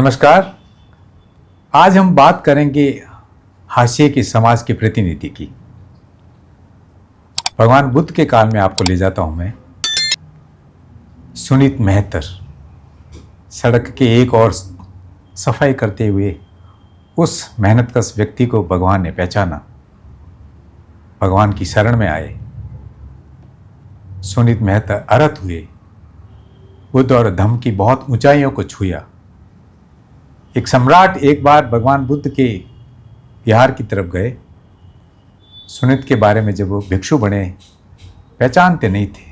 नमस्कार। आज हम बात करेंगे हाशिए के समाज के प्रतिनिधि की। भगवान बुद्ध के काल में आपको ले जाता हूं मैं। सुनीत मेहतर सड़क के एक और सफाई करते हुए उस मेहनतकश व्यक्ति को भगवान ने पहचाना, भगवान की शरण में आए। सुनीत मेहतर अरहत हुए, बुद्ध और धम्म की बहुत ऊंचाइयों को छुआ। एक सम्राट एक बार भगवान बुद्ध के विहार की तरफ गए। सुनीत के बारे में जब वो भिक्षु बने, पहचानते नहीं थे,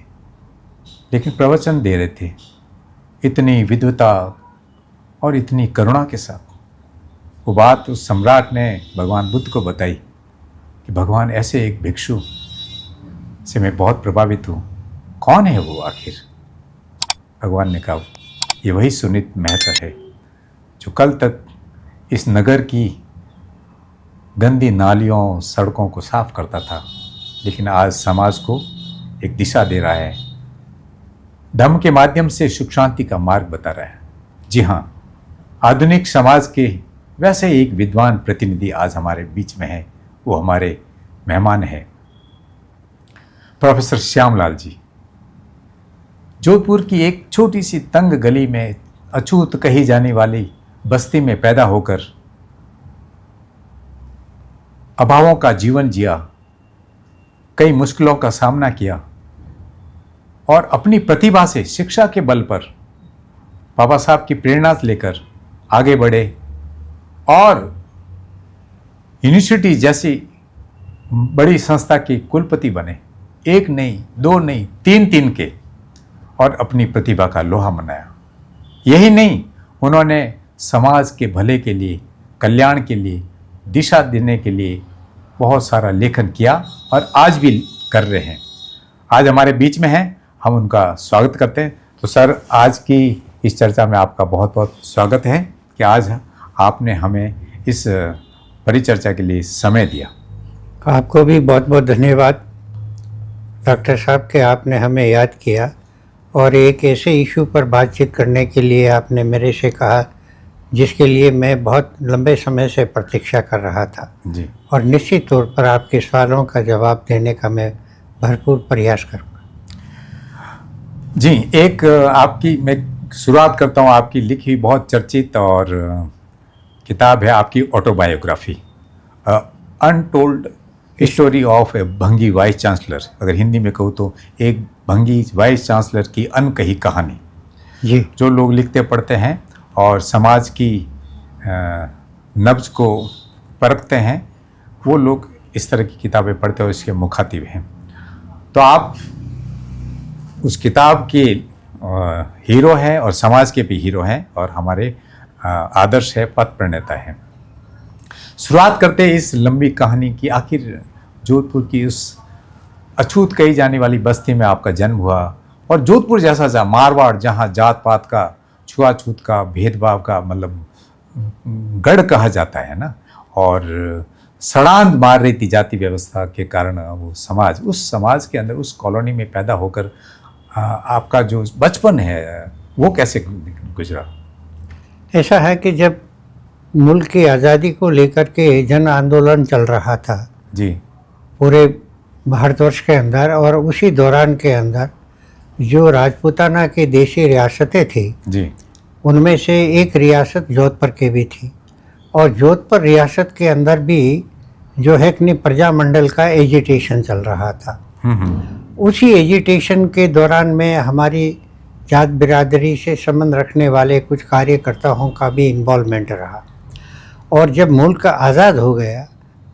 लेकिन प्रवचन दे रहे थे इतनी विद्वता और इतनी करुणा के साथ। वो बात उस सम्राट ने भगवान बुद्ध को बताई कि भगवान ऐसे एक भिक्षु से मैं बहुत प्रभावित हूँ, कौन है वो आखिर? भगवान ने कहा, ये वही सुनीत मेहतर है जो कल तक इस नगर की गंदी नालियों सड़कों को साफ करता था, लेकिन आज समाज को एक दिशा दे रहा है, धम्म के माध्यम से सुख शांति का मार्ग बता रहा है। जी हाँ, आधुनिक समाज के वैसे एक विद्वान प्रतिनिधि आज हमारे बीच में है। वो हमारे मेहमान हैं प्रोफेसर श्यामलाल जी। जोधपुर की एक छोटी सी तंग गली में अछूत कही जाने वाली बस्ती में पैदा होकर अभावों का जीवन जिया, कई मुश्किलों का सामना किया और अपनी प्रतिभा से शिक्षा के बल पर बाबा साहब की प्रेरणा लेकर आगे बढ़े और यूनिवर्सिटी जैसी बड़ी संस्था के कुलपति बने। एक नहीं, दो नहीं, तीन के, और अपनी प्रतिभा का लोहा मनाया। यही नहीं, उन्होंने समाज के भले के लिए, कल्याण के लिए, दिशा देने के लिए बहुत सारा लेखन किया और आज भी कर रहे हैं। आज हमारे बीच में हैं, हम उनका स्वागत करते हैं। तो सर, आज की इस चर्चा में आपका बहुत बहुत स्वागत है कि आज आपने हमें इस परिचर्चा के लिए समय दिया। आपको भी बहुत बहुत धन्यवाद डॉक्टर साहब के आपने हमें याद किया और एक ऐसे इशू पर बातचीत करने के लिए आपने मेरे से कहा जिसके लिए मैं बहुत लंबे समय से प्रतीक्षा कर रहा था जी। और निश्चित तौर पर आपके सवालों का जवाब देने का मैं भरपूर प्रयास करूँगा। जी, एक आपकी मैं शुरुआत करता हूँ। आपकी लिखी बहुत चर्चित और किताब है आपकी ऑटोबायोग्राफी, अनटोल्ड स्टोरी ऑफ ए भंगी वाइस चांसलर। अगर हिंदी में कहूँ तो एक भंगी वाइस चांसलर की अनकही कहानी। जी। जो लोग लिखते पढ़ते हैं और समाज की नब्ज को परखते हैं, वो लोग इस तरह की किताबें पढ़ते हैं और इसके मुखातिब हैं। तो आप उस किताब के हीरो हैं और समाज के भी हीरो हैं और हमारे आदर्श है, पथ प्रणेता हैं। शुरुआत करते हैं इस लंबी कहानी की। आखिर जोधपुर की उस अछूत कही जाने वाली बस्ती में आपका जन्म हुआ और जोधपुर जैसा मारवाड़, जहाँ जात पात का, छुआछूत का, भेदभाव का मतलब गढ़ कहा जाता है ना, और सड़ांध मार रही थी जाति व्यवस्था के कारण वो समाज, उस समाज के अंदर, उस कॉलोनी में पैदा होकर आपका जो बचपन है वो कैसे गुजरा? ऐसा है कि जब मुल्क की आज़ादी को लेकर के जन आंदोलन चल रहा था जी पूरे भारतवर्ष के अंदर, और उसी दौरान के अंदर जो राजपूताना की देशी रियासतें थी जी, उनमें से एक रियासत जोधपुर की भी थी और जोधपुर रियासत के अंदर भी जो है कि प्रजामंडल का एजिटेशन चल रहा था। उसी एजिटेशन के दौरान में हमारी जात बिरादरी से संबंध रखने वाले कुछ कार्यकर्ताओं का भी इन्वॉल्वमेंट रहा और जब मुल्क आज़ाद हो गया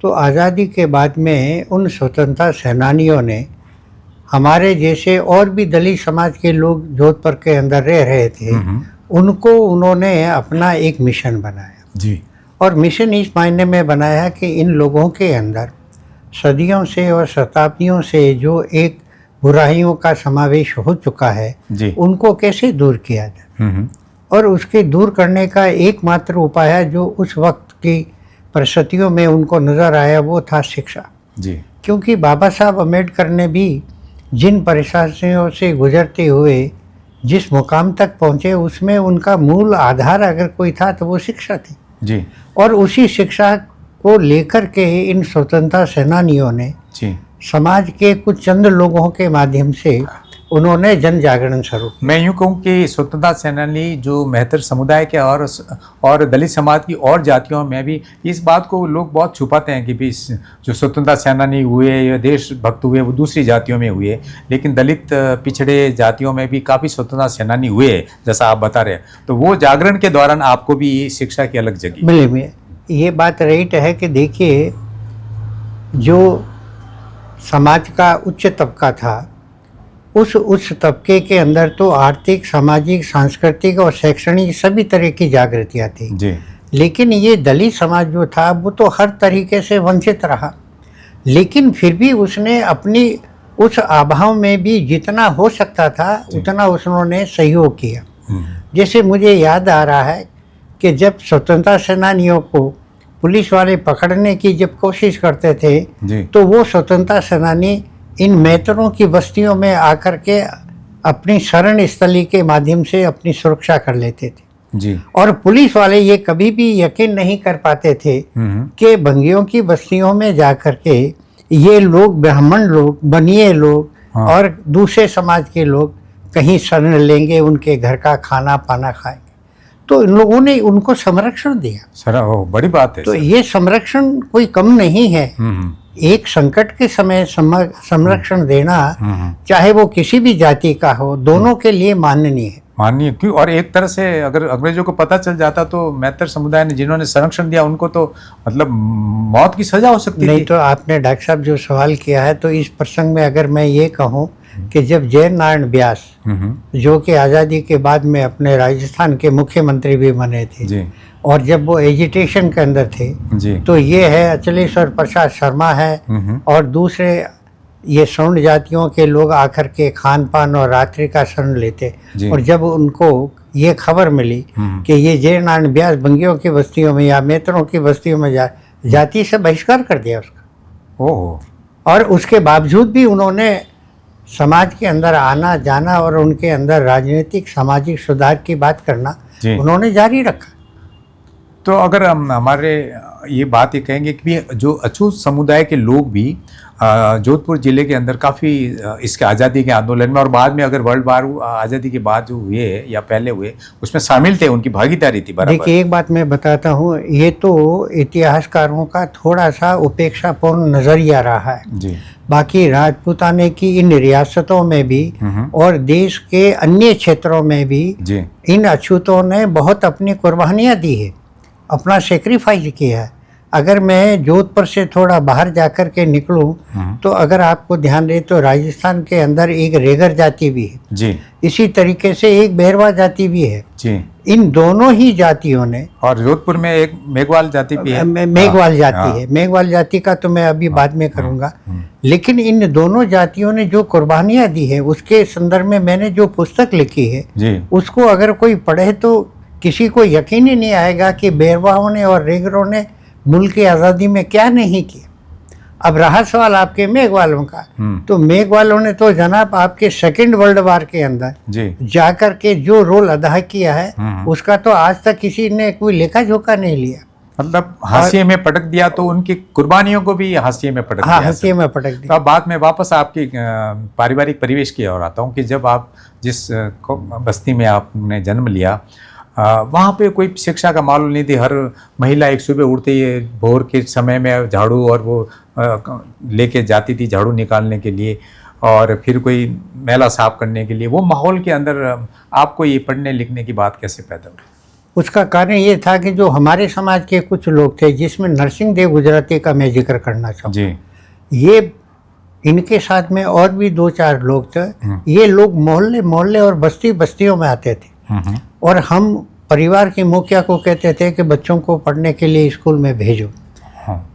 तो आज़ादी के बाद में उन स्वतंत्रता सेनानियों ने हमारे जैसे और भी दलित समाज के लोग जोधपुर के अंदर रह रहे थे, उनको उन्होंने अपना एक मिशन बनाया जी। और मिशन इस मायने में बनाया कि इन लोगों के अंदर सदियों से और शताब्दियों से जो एक बुराइयों का समावेश हो चुका है जी, उनको कैसे दूर किया जाए। और उसके दूर करने का एकमात्र उपाय है जो उस वक्त की परिस्थितियों में उनको नज़र आया, वो था शिक्षा जी। क्योंकि बाबा साहब अम्बेडकर ने भी जिन परेशानियों से गुजरते हुए जिस मुकाम तक पहुँचे उसमें उनका मूल आधार अगर कोई था तो वो शिक्षा थी। जी और उसी शिक्षा को लेकर के इन स्वतंत्रता सेनानियों ने जी। समाज के कुछ चंद लोगों के माध्यम से उन्होंने जन जागरण शुरू किया। मैं यूं कहूं कि स्वतंत्रता सेनानी जो मेहतर समुदाय के और दलित समाज की और जातियों में भी इस बात को लोग बहुत छुपाते हैं कि भी जो स्वतंत्रता सेनानी हुए या देशभक्त हुए वो दूसरी जातियों में हुए, लेकिन दलित पिछड़े जातियों में भी काफ़ी स्वतंत्रता सेनानी हुए जैसा आप बता रहे हैं। तो वो जागरण के दौरान आपको भी शिक्षा की अलग जगह मिले ये बात राइट है कि देखिए, जो समाज का उच्च तबका था उस तबके के अंदर तो आर्थिक, सामाजिक, सांस्कृतिक और शैक्षणिक सभी तरह की जागृतियाँ थी जी। लेकिन ये दलित समाज जो था वो तो हर तरीके से वंचित रहा, लेकिन फिर भी उसने अपनी उस अभाव में भी जितना हो सकता था उतना उसने सहयोग किया। जैसे मुझे याद आ रहा है कि जब स्वतंत्रता सेनानियों को पुलिस वाले पकड़ने की जब कोशिश करते थे तो वो स्वतंत्रता सेनानी इन मेहतरों की बस्तियों में आकर के अपनी शरण स्थली के माध्यम से अपनी सुरक्षा कर लेते थे जी। और पुलिस वाले ये कभी भी यकीन नहीं कर पाते थे कि बंगियों की बस्तियों में जाकर के ये लोग, ब्राह्मण लोग, बनिए लोग और दूसरे समाज के लोग कहीं शरण लेंगे, उनके घर का खाना पाना खाएंगे। तो इन लोगों ने उनको संरक्षण दिया। सर बड़ी बात है। तो ये संरक्षण कोई कम नहीं है। एक संकट के समय संरक्षण देना चाहे वो किसी भी जाति का हो, दोनों के लिए माननीय है। माननीय क्यों, और एक तरह से अगर अंग्रेजों को पता चल जाता तो मेहतर समुदाय ने जिन्होंने संरक्षण दिया उनको तो मतलब मौत की सजा हो सकती नहीं थी। तो आपने डॉक्टर साहब जो सवाल किया है, तो इस प्रसंग में अगर मैं ये कहूँ कि जब जय नारायण व्यास जो कि आज़ादी के बाद में अपने राजस्थान के मुख्यमंत्री भी बने थे जी। और जब वो एजिटेशन के अंदर थे जी। तो ये है अचलेश्वर प्रसाद शर्मा है और दूसरे ये सवर्ण जातियों के लोग आकर के खान पान और रात्रि का शरण लेते। और जब उनको ये खबर मिली कि ये जय नारायण व्यास बंगियों की बस्तियों में या मेहतरों की बस्तियों में जाति से बहिष्कार कर दिया उसका। ओह। और उसके बावजूद भी उन्होंने समाज के अंदर आना जाना और उनके अंदर राजनीतिक सामाजिक सुधार की बात करना उन्होंने जारी रखा। तो अगर हम हमारे ये बात ये कहेंगे कि जो अछूत समुदाय के लोग भी जोधपुर ज़िले के अंदर काफ़ी इसके आज़ादी के आंदोलन में और बाद में अगर वर्ल्ड वार आज़ादी के बाद जो हुए या पहले हुए उसमें शामिल थे, उनकी भागीदारी थी बराबर। देखिए एक बात मैं बताता हूँ, ये तो इतिहासकारों का थोड़ा सा उपेक्षापूर्ण नज़रिया रहा है जी। बाकी राजपूताने की इन रियासतों में भी और देश के अन्य क्षेत्रों में भी जी। इन अछूतों ने बहुत अपनी कुर्बानियाँ दी है, अपना सेक्रीफाइस किया है। अगर मैं जोधपुर से थोड़ा बाहर जाकर के निकलूं तो अगर आपको ध्यान रहे तो राजस्थान के अंदर एक रेगर जाति भी है जी। इसी तरीके से एक बेरवा जाति भी है जी। इन दोनों ही जातियों ने, और जोधपुर में एक मेघवाल जाति भी है, मेघवाल जाति है। मेघवाल जाति का तो मैं अभी बाद में करूंगा, लेकिन इन दोनों जातियों ने जो कुर्बानियाँ दी है उसके संदर्भ में मैंने जो पुस्तक लिखी है जी। उसको अगर कोई पढ़े तो किसी को यकीन ही नहीं आएगा कि बेरवाओं ने और रेगरों ने मुल्क की आज़ादी में क्या नहीं किया। अब रहा सवाल आपके मेघवालों का, तो मेघवालों ने तो जनाब आपके सेकेंड वर्ल्ड वार के अंदर जाकर के जो रोल अदा किया है उसका तो आज तक किसी ने कोई लेखा जोखा नहीं लिया। मतलब हाशिए में पटक दिया, तो उनकी कुर्बानियों को भी हाशिए में पटक दिया। हाशिए में पटक दिया। तो अब बाद में वापस आपकी पारिवारिक परिवेश की ओर आता हूँ कि जब आप जिस बस्ती में आपने जन्म लिया वहाँ पे कोई शिक्षा का माहौल नहीं थी। हर महिला एक सुबह उठते ही भोर के समय में झाड़ू और वो लेके जाती थी झाड़ू निकालने के लिए, और फिर कोई मेला साफ करने के लिए। वो माहौल के अंदर आपको ये पढ़ने लिखने की बात कैसे पैदा हुई? उसका कारण ये था कि जो हमारे समाज के कुछ लोग थे, जिसमें नरसिंह देव गुजराती का मैं जिक्र करना चाहूँ जी। ये इनके साथ में और भी 2-4 लोग थे। ये लोग मोहल्ले मोहल्ले और बस्ती बस्तियों में आते थे और हम परिवार के मुखिया को कहते थे कि बच्चों को पढ़ने के लिए स्कूल में भेजो।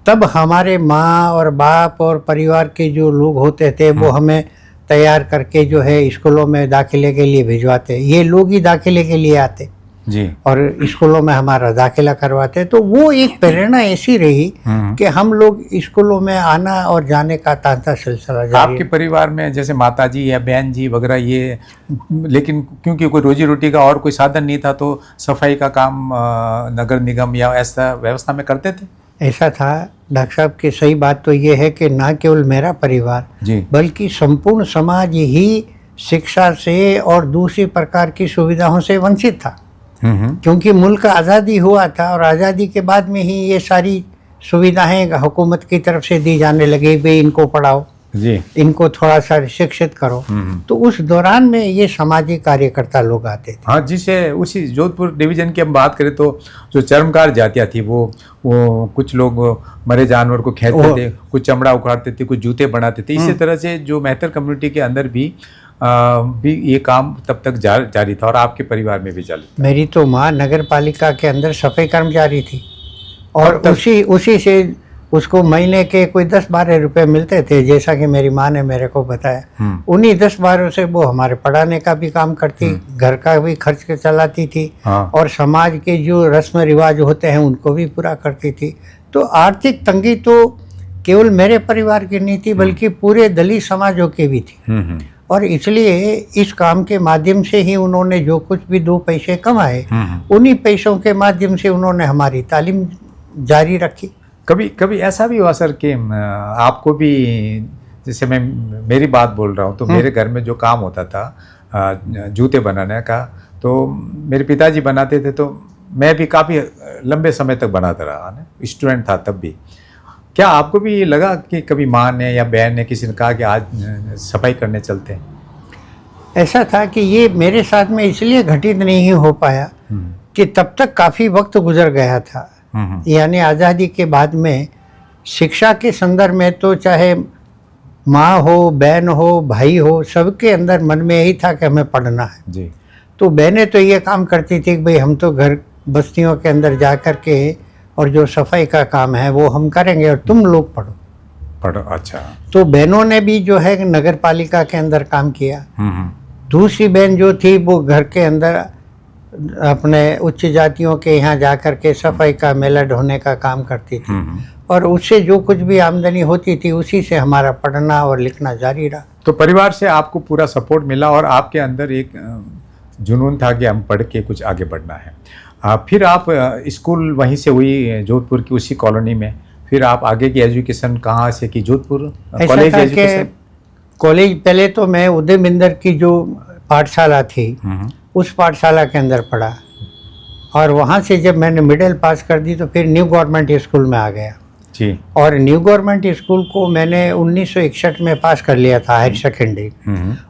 तब हमारे माँ और बाप और परिवार के जो लोग होते थे वो हमें तैयार करके जो है स्कूलों में दाखिले के लिए भिजवाते। ये लोग ही दाखिले के लिए आते जी। और स्कूलों में हमारा दाखिला करवाते। तो वो एक प्रेरणा ऐसी रही कि हम लोग स्कूलों में आना और जाने का तांता सिलसिला जारी। आपके परिवार में जैसे माताजी या बहन जी वगैरह ये, लेकिन क्योंकि कोई रोजी रोटी का और कोई साधन नहीं था तो सफाई का काम नगर निगम या ऐसा व्यवस्था में करते थे? ऐसा था डॉक्टर साहब की सही बात तो ये है कि ना केवल मेरा परिवार जी। बल्कि संपूर्ण समाज ही शिक्षा से और दूसरी प्रकार की सुविधाओं से वंचित था। क्योंकि मुल्क आज़ादी हुआ था और आज़ादी के बाद में ही ये सारी सुविधाएं हुकूमत की तरफ से दी जाने लगी, भाई इनको पढ़ाओ जी, इनको थोड़ा सा शिक्षित करो। तो उस दौरान में ये सामाजिक कार्यकर्ता लोग आते थे। हाँ, जिसे उसी जोधपुर डिवीजन की हम बात करें तो जो चर्मकार जातियाँ थी वो कुछ लोग मरे जानवर को खेलते थे, कुछ चमड़ा उखाड़ते थे, कुछ जूते बनाते थे। इसी तरह से जो मेहतर कम्युनिटी के अंदर भी ये काम तब तक जारी था और आपके परिवार में भी जारी था। मेरी तो माँ नगर पालिका के अंदर सफाई कर्मचारी थी और उसी से उसको महीने के कोई 10-12 रुपए मिलते थे, जैसा कि मेरी माँ ने मेरे को बताया। उन्हीं 10-12 से वो हमारे पढ़ाने का भी काम करती, घर का भी खर्च के चलाती थी। हाँ। और समाज के जो रस्म रिवाज होते हैं उनको भी पूरा करती थी। तो आर्थिक तंगी तो केवल मेरे परिवार की नहीं थी बल्कि पूरे दलित समाजों की भी थी। और इसलिए इस काम के माध्यम से ही उन्होंने जो कुछ भी 2 पैसे कमाए उन्हीं पैसों के माध्यम से उन्होंने हमारी तालीम जारी रखी। कभी ऐसा भी हुआ सर कि आपको भी, जैसे मैं मेरी बात बोल रहा हूँ तो मेरे घर में जो काम होता था जूते बनाने का, तो मेरे पिताजी बनाते थे तो मैं भी काफ़ी लंबे समय तक बनाता रहा ना, स्टूडेंट था तब भी। क्या आपको भी ये लगा कि कभी माँ ने या बहन ने किसी ने कहा कि आज सफाई करने चलते हैं? ऐसा था कि ये मेरे साथ में इसलिए घटित नहीं हो पाया कि तब तक काफ़ी वक्त गुजर गया था। यानी आज़ादी के बाद में शिक्षा के संदर्भ में तो चाहे माँ हो, बहन हो, भाई हो, सबके अंदर मन में यही था कि हमें पढ़ना है जी। तो बहनें तो ये काम करती थी कि भाई हम तो घर बस्तियों के अंदर जा कर के और जो सफाई का काम है वो हम करेंगे और तुम लोग पढ़ो। अच्छा। तो बहनों ने भी जो है नगर पालिका के अंदर काम किया। दूसरी बहन जो थी वो घर के अंदर अपने उच्च जातियों के यहाँ जा कर के सफाई का मेला ढोने का काम करती थी और उससे जो कुछ भी आमदनी होती थी उसी से हमारा पढ़ना और लिखना जारी रहा। तो परिवार से आपको पूरा सपोर्ट मिला और आपके अंदर एक जुनून था कि हम पढ़ के कुछ आगे बढ़ना है। फिर आप स्कूल वहीं से हुई जोधपुर की उसी कॉलोनी में, फिर आप आगे की एजुकेशन कहाँ से की? Jodhpur college education? कॉलेज पहले तो मैं उदय बिंदर की जो पाठशाला थी उस पाठशाला के अंदर पढ़ा और वहाँ से जब मैंने मिडिल पास कर दी तो फिर न्यू गवर्नमेंट स्कूल में आ गया जी। और न्यू गवर्नमेंट स्कूल को मैंने 1961 में पास कर लिया था हायर सेकेंडरी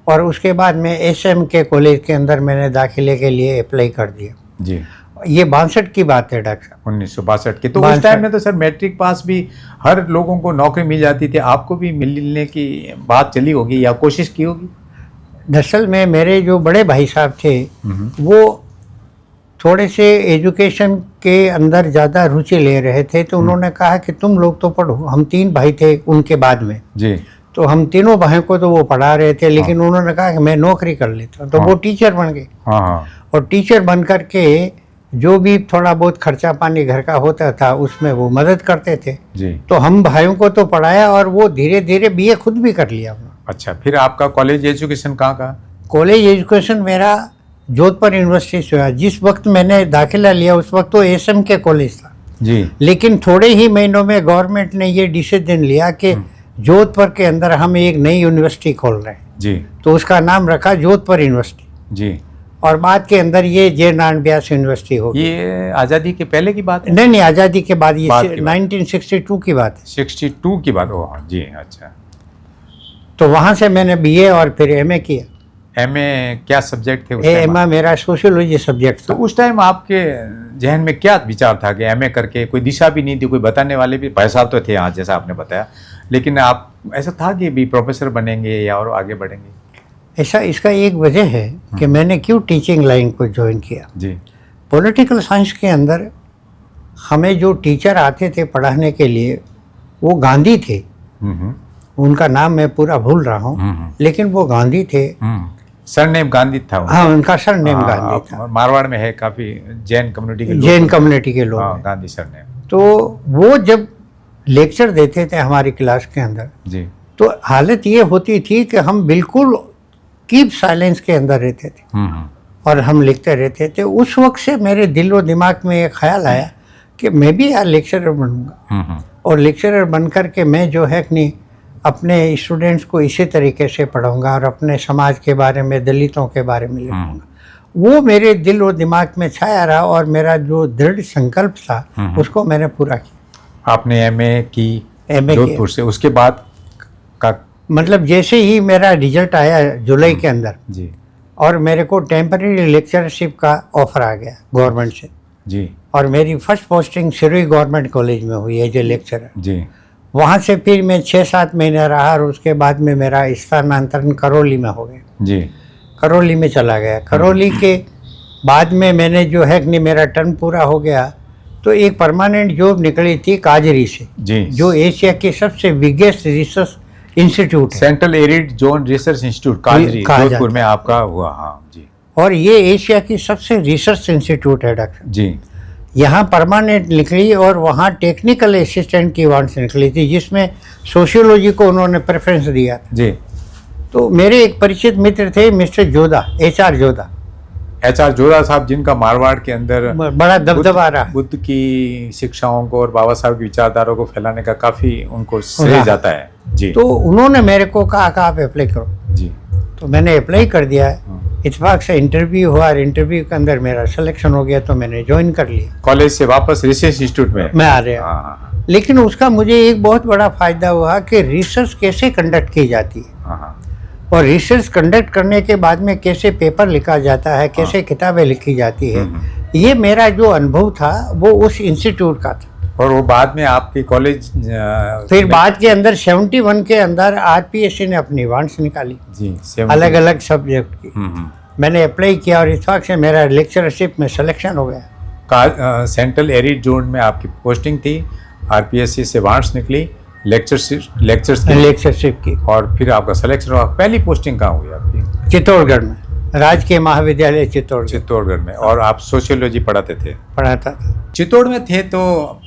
और उसके बाद में SM के कॉलेज के अंदर मैंने दाखिले के लिए अप्लाई कर दिया जी। ये 62 की बात है डॉक्टर साहब, 1962 की। तो उस टाइम में तो सर मैट्रिक पास भी हर लोगों को नौकरी मिल जाती थी, आपको भी मिलने की बात चली होगी या कोशिश की होगी? दरअसल में मेरे जो बड़े भाई साहब थे वो थोड़े से एजुकेशन के अंदर ज़्यादा रुचि ले रहे थे तो उन्होंने कहा कि तुम लोग तो पढ़ो। हम 3 भाई थे उनके बाद में जी। तो हम तीनों भाइयों को तो वो पढ़ा रहे थे लेकिन उन्होंने कहा कि मैं नौकरी कर लेता हूँ तो वो टीचर बन गए। और टीचर बन कर के जो भी थोड़ा बहुत खर्चा पानी घर का होता था उसमें वो मदद करते थे जी। तो हम भाइयों को तो पढ़ाया और वो धीरे धीरे BA खुद भी कर लिया। अच्छा, फिर आपका कॉलेज एजुकेशन कहाँ का? कॉलेज एजुकेशन मेरा जोधपुर यूनिवर्सिटी से हुआ। जिस वक्त मैंने दाखिला लिया उस वक्त तो SM के कॉलेज था जी। लेकिन थोड़े ही महीनों में गवर्नमेंट ने ये डिसीजन लिया कि जोधपुर के अंदर हम एक नई यूनिवर्सिटी खोल रहे हैं जी। तो उसका नाम रखा जोधपुर यूनिवर्सिटी जी। और बाद के अंदर ये J.N. व्यास यूनिवर्सिटी हो गई। ये आज़ादी के पहले की बात है? नहीं, आज़ादी के बाद, ये बाद की बात। 1962 की बात है। 62 की बात? ओह जी। अच्छा, तो वहाँ से मैंने BA और फिर MA किया। MA क्या सब्जेक्ट थे उस टाइम? MA मेरा सोशियोलॉजी सब्जेक्ट तो था। उस टाइम आपके जहन में क्या विचार था कि MA करके? कोई दिशा भी नहीं थी, कोई बताने वाले भी, भाई साहब तो थे यहाँ जैसा आपने बताया, लेकिन आप ऐसा था कि भी प्रोफेसर बनेंगे या और आगे बढ़ेंगे? ऐसा इसका एक वजह है कि मैंने क्यों टीचिंग लाइन को ज्वाइन किया। जी। पॉलिटिकल साइंस के अंदर हमें जो टीचर आते थे पढ़ाने के लिए वो गांधी थे। उनका नाम मैं पूरा भूल रहा हूँ लेकिन वो गांधी थे। सरनेम गांधी था उनका। हाँ, उनका सरनेम हाँ, गांधी आप था। मारवाड़ में है काफी जैन कम्युनिटी के लोग। जैन कम्युनिटी के लोग हाँ, हैं। गांधी सरनेम। तो वो जब लेक्चर देते थे हमारी क्लास के अंदर, जी तो हालत ये होती थी कि हम बिल्कुल कीप साइलेंस के अंदर रहते थे हम्म और हम लिखते रहते थे। उस वक्त से मेरे दिल व दिमाग में एक ख्याल आया कि मैं भी यार लेक्चरर बनूंगा, हम्म और लेक्चरर बन कर के मैं जो है कि नहीं अपने स्टूडेंट्स को इसी तरीके से पढ़ाऊंगा और अपने समाज के बारे में, दलितों के बारे में लिखूंगा। वो मेरे दिल और दिमाग में छाया रहा और मेरा जो दृढ़ संकल्प था उसको मैंने पूरा किया। आपने एमए की MA जोधपुर से, उसके बाद का? मतलब जैसे ही मेरा रिजल्ट आया जुलाई के अंदर, जी और मेरे को टेम्परेरी लेक्चरशिप का ऑफर आ गया गवर्नमेंट से, जी और मेरी first posting Sirohi government college में हुई एज ए लेक्चरर। जी वहाँ से फिर मैं 6-7 महीने रहा और उसके बाद में मेरा स्थानांतरण करौली में हो गया। जी करौली में चला गया। करौली के बाद में मैंने जो है कि मेरा टर्म पूरा हो गया तो एक परमानेंट जॉब निकली थी काजरी से, जी जो एशिया के सबसे बिगेस्ट रिसर्च इंस्टीट्यूट है, central arid zone research institute काजरी, कहा जोधपुर जाता में आपका हुआ। हाँ जी और ये एशिया की सबसे रिसर्च इंस्टीट्यूट है डॉक्टर। जी यहाँ परमानेंट निकली और वहाँ टेक्निकल असिस्टेंट की वांट से निकली थी, जिसमें सोशियोलॉजी को उन्होंने प्रेफरेंस दिया था। जी। तो मेरे एक परिचित मित्र थे mister Jodha, HR Jodha, HR Jodha साहब, जिनका मारवाड़ के अंदर बड़ा दबदबा रहा। बुद्ध की शिक्षाओं को और बाबा साहब की विचारधारा को फैलाने का काफी उनको श्रेय रहा। जाता है। जी तो उन्होंने मेरे को कहा कि आप अप्लाई करो। जी तो मैंने अप्लाई कर दिया है। इत्तेफाक से इंटरव्यू हुआ और इंटरव्यू के अंदर मेरा सिलेक्शन हो गया तो मैंने ज्वाइन कर लिया। कॉलेज से वापस रिसर्च इंस्टीट्यूट में मैं आ रहा। हाँ लेकिन उसका मुझे एक बहुत बड़ा फायदा हुआ कि रिसर्च कैसे कंडक्ट की जाती है, हाँ और रिसर्च कंडक्ट करने के बाद में कैसे पेपर लिखा जाता है, कैसे किताबें लिखी जाती है, ये मेरा जो अनुभव था वो उस इंस्टीट्यूट का था। और वो बाद में आपके कॉलेज फिर बाद के अंदर 71 के अंदर RPSC ने अपनी वांट्स निकाली जी अलग अलग सब्जेक्ट की। मैंने अप्लाई किया और इत्तेफाक से मेरा लेक्चरशिप में सिलेक्शन हो गया। सेंट्रल एरिड जोन में आपकी पोस्टिंग थी, RPSC से वांट्स निकली, लेक्चरशिप की, और फिर आपका सिलेक्शन हुआ। पहली पोस्टिंग कहाँ हुई आपकी? चित्तौड़गढ़ में, राजकीय महाविद्यालय चित्तौड़गढ़ में। और आप सोशियोलॉजी पढ़ाते थे? पढ़ाता था। चित्तौड़ में थे। तो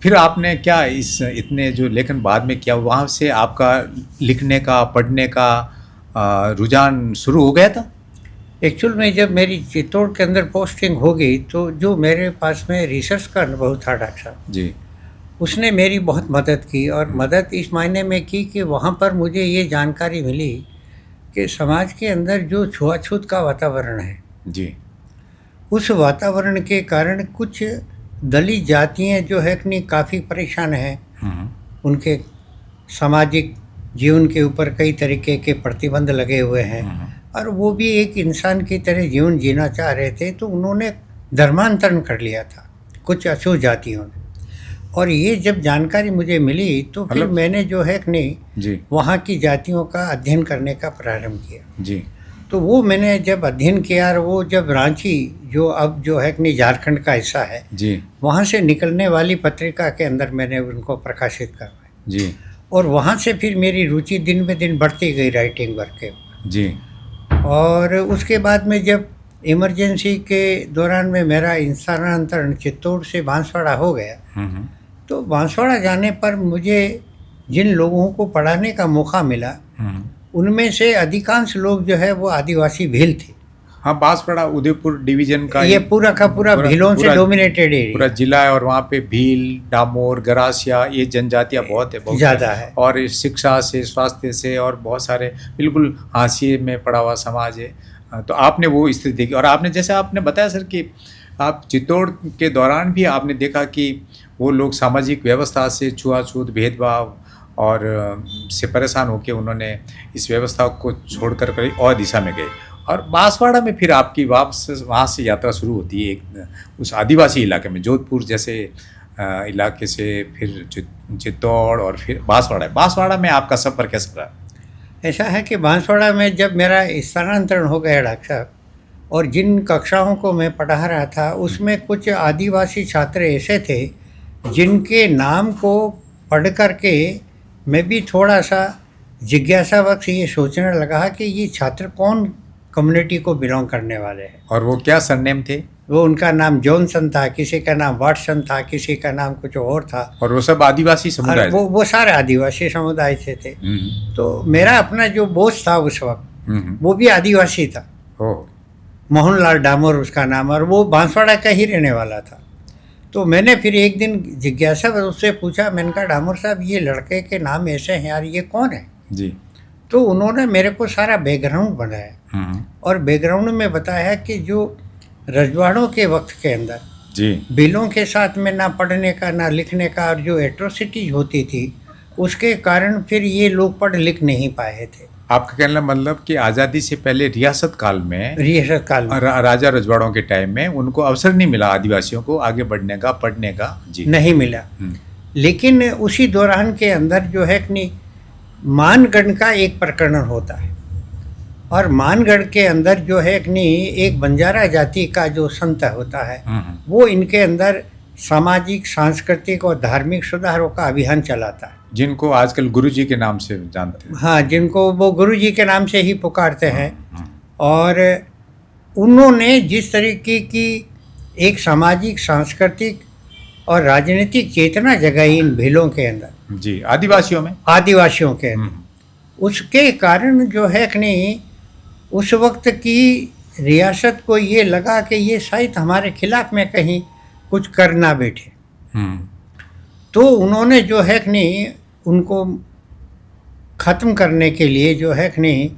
फिर आपने क्या इतने जो लेखन बाद में किया, वहाँ से आपका लिखने का, पढ़ने का रुझान शुरू हो गया था? एक्चुअल में जब मेरी चित्तौड़ के अंदर पोस्टिंग हो गई तो जो मेरे पास में रिसर्च का अनुभव था डॉक्टर साहब जी, उसने मेरी बहुत मदद की। और मदद इस मायने में की कि वहाँ पर मुझे ये जानकारी मिली कि समाज के अंदर जो छुआछूत का वातावरण है जी, उस वातावरण के कारण कुछ दलित जातियाँ जो है कि काफ़ी परेशान हैं। उनके सामाजिक जीवन के ऊपर कई तरीके के प्रतिबंध लगे हुए हैं और वो भी एक इंसान की तरह जीवन जीना चाह रहे थे। तो उन्होंने धर्मांतरण कर लिया था कुछ अछूत जातियों ने। और ये जब जानकारी मुझे मिली तो फिर मैंने जो है कि नहीं वहाँ की जातियों का अध्ययन करने का प्रारंभ किया जी। तो वो मैंने जब अध्ययन किया और वो जब रांची जो अब जो है कि नहीं झारखंड का हिस्सा है जी, वहाँ से निकलने वाली पत्रिका के अंदर मैंने उनको प्रकाशित करवाया जी। और वहाँ से फिर मेरी रुचि दिन ब दिन बढ़ती गई राइटिंग वर्क के जी। और उसके बाद में जब इमरजेंसी के दौरान में मेरा स्थानांतरण चित्तौड़ से बांसवाड़ा हो गया तो बांसवाड़ा जाने पर मुझे जिन लोगों को पढ़ाने का मौका मिला उनमें से अधिकांश लोग जो है वो आदिवासी भील थे। हाँ, बांसवाड़ा उदयपुर डिवीजन का ये पूरा का पूरा भीलों से डोमिनेटेड एरिया पूरा जिला है और वहाँ पे भील, डामोर, गरासिया, ये जनजातियाँ बहुत ज़्यादा है और शिक्षा से, स्वास्थ्य से और बहुत सारे बिल्कुल हाशिए में पड़ा हुआ समाज है। तो आपने वो स्थिति देखी और आपने जैसे आपने बताया सर कि आप चित्तौड़ के दौरान भी आपने देखा कि वो लोग सामाजिक व्यवस्था से छुआछूत, भेदभाव और से परेशान होकर उन्होंने इस व्यवस्था को छोड़कर कहीं और दिशा में गए। और बांसवाड़ा में फिर आपकी वापस वहाँ से यात्रा शुरू होती है एक उस आदिवासी इलाके में, जोधपुर जैसे इलाके से फिर चित्तौड़ और फिर बांसवाड़ा में आपका सफ़र कैसा रहा? ऐसा है कि बांसवाड़ा में जब मेरा स्थानांतरण हो गया डॉक्टर साहब और जिन कक्षाओं को मैं पढ़ा रहा था उसमें कुछ आदिवासी छात्र ऐसे थे जिनके नाम को पढ़ कर के मैं भी थोड़ा सा जिज्ञासावश ये सोचने लगा कि ये छात्र कौन कम्युनिटी को बिलोंग करने वाले हैं। और वो क्या सरनेम थे? वो उनका नाम जॉनसन था, किसी का नाम वाटसन था, किसी का नाम कुछ और था। और वो सब आदिवासी समुदाय और वो सारे आदिवासी समुदाय से थे। तो मेरा अपना जो बॉस था उस वक्त वो भी आदिवासी था। मोहनलाल डामोर उसका नाम, और वो बांसवाड़ा का ही रहने वाला था। तो मैंने फिर एक दिन जिज्ञासा उससे पूछा, मैंने कहा डामोर साहब ये लड़के के नाम ऐसे हैं यार, ये कौन है जी? तो उन्होंने मेरे को सारा बैकग्राउंड बताया और बैकग्राउंड में बताया कि जो रजवाड़ों के वक्त के अंदर जी बिलों के साथ में ना पढ़ने का ना लिखने का, और जो एट्रोसिटीज होती थी उसके कारण फिर ये लोग पढ़ लिख नहीं पाए थे। आपका कहना मतलब कि आज़ादी से पहले रियासत काल में राजा रजवाड़ों के टाइम में उनको अवसर नहीं मिला, आदिवासियों को आगे बढ़ने का, पढ़ने का जी नहीं मिला। लेकिन उसी दौरान के अंदर जो है कि मानगढ़ का एक प्रकरण होता है, और मानगढ़ के अंदर जो है कि एक बंजारा जाति का जो संत होता है वो इनके अंदर सामाजिक, सांस्कृतिक और धार्मिक सुधारों का अभियान चलाता है, जिनको आजकल गुरुजी के नाम से जानते हैं। हाँ, जिनको वो गुरुजी के नाम से ही पुकारते हैं। और उन्होंने जिस तरीके की एक सामाजिक, सांस्कृतिक और राजनीतिक चेतना जगाई इन भीलों के अंदर जी, आदिवासियों के अंदर, उसके कारण जो है कि उस वक्त की रियासत को ये लगा कि ये शायद हमारे खिलाफ में कहीं कुछ कर ना बैठे। तो उन्होंने जो है कि उनको ख़त्म करने के लिए जो है कि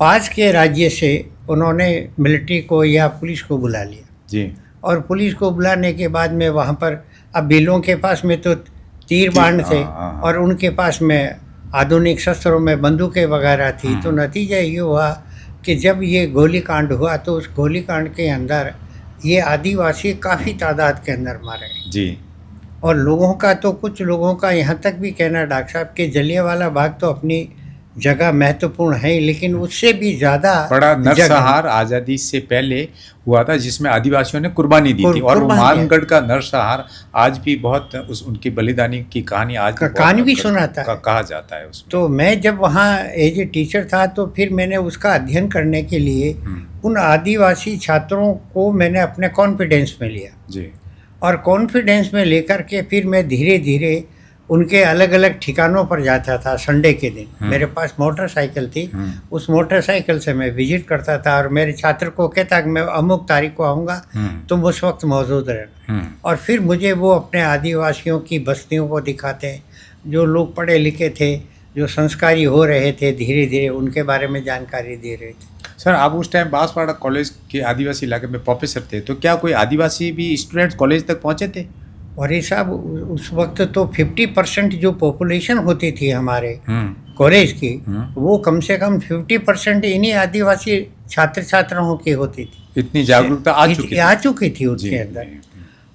पास के राज्य से उन्होंने मिलिट्री को या पुलिस को बुला लिया जी। और पुलिस को बुलाने के बाद में वहाँ पर अब बिलों के पास में तो तीर बाण थे और उनके पास में आधुनिक शस्त्रों में बंदूकें वगैरह थी। तो नतीजा ये हुआ कि जब ये गोलीकांड हुआ तो उस गोलीकांड के अंदर ये आदिवासी काफ़ी तादाद के अंदर मारे जी। और लोगों का तो, कुछ लोगों का यहाँ तक भी कहना डॉक्टर साहब कि जलियांवाला बाग तो अपनी जगह महत्वपूर्ण है, लेकिन उससे भी ज़्यादा बड़ा नरसंहार आज़ादी से पहले हुआ था जिसमें आदिवासियों ने कुर्बानी दी थी। और मानगढ़ का नरसंहार आज भी बहुत उनकी बलिदानी की कहानी आज कहानी भी सुनाता है, कहा जाता है उसमें। तो मैं जब वहाँ एज ए टीचर था तो फिर मैंने उसका अध्ययन करने के लिए उन आदिवासी छात्रों को मैंने अपने कॉन्फिडेंस में लिया जी। और कॉन्फिडेंस में लेकर के फिर मैं धीरे धीरे उनके अलग अलग ठिकानों पर जाता था। संडे के दिन मेरे पास मोटरसाइकिल थी, उस मोटरसाइकिल से मैं विजिट करता था और मेरे छात्र को कहता कि मैं अमुक तारीख को आऊँगा, तुम उस वक्त मौजूद रहना। और फिर मुझे वो अपने आदिवासियों की बस्तियों को दिखाते, जो लोग पढ़े लिखे थे, जो संस्कारी हो रहे थे, धीरे धीरे उनके बारे में जानकारी दे रहे थे। सर, आप उस टाइम बांसवाड़ा कॉलेज के आदिवासी इलाके में प्रोफेसर थे, तो क्या कोई आदिवासी भी स्टूडेंट्स कॉलेज तक पहुँचे थे? और ये साहब उस वक्त तो 50% जो पॉपुलेशन होती थी हमारे कॉलेज की, वो कम से कम 50% इन्हीं आदिवासी छात्र छात्राओं की होती थी। इतनी जागरूकता आ चुकी थी उसके अंदर।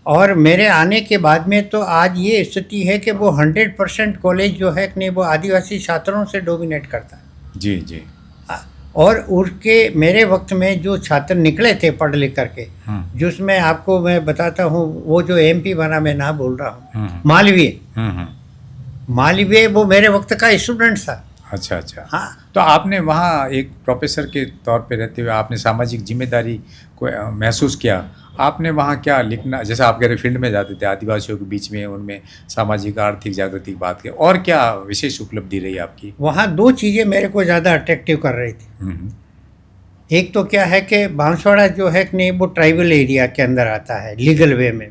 और मेरे आने के बाद में तो आज ये स्थिति है कि वो 100% कॉलेज जो है कि वो आदिवासी छात्रों से डोमिनेट करता है। जी जी। और उनके मेरे वक्त में जो छात्र निकले थे पढ़ लिख करके, जिसमें आपको मैं बताता हूँ, वो जो MP बना, मैं ना बोल रहा हूँ, मालवीय वो मेरे वक्त का स्टूडेंट था। अच्छा अच्छा। हाँ। तो आपने वहाँ एक प्रोफेसर के तौर पे रहते हुए आपने सामाजिक जिम्मेदारी को महसूस किया। आपने वहाँ क्या लिखना, जैसे आप कह रहे फील्ड में जाते थे आदिवासियों के बीच में, उनमें सामाजिक आर्थिक जागृति की बात की, और क्या विशेष उपलब्धि रही आपकी? वहाँ दो चीज़ें मेरे को ज़्यादा अट्रैक्टिव कर रही थी। एक तो क्या है कि बांसवाड़ा जो है कि वो ट्राइबल एरिया के अंदर आता है लीगल वे में,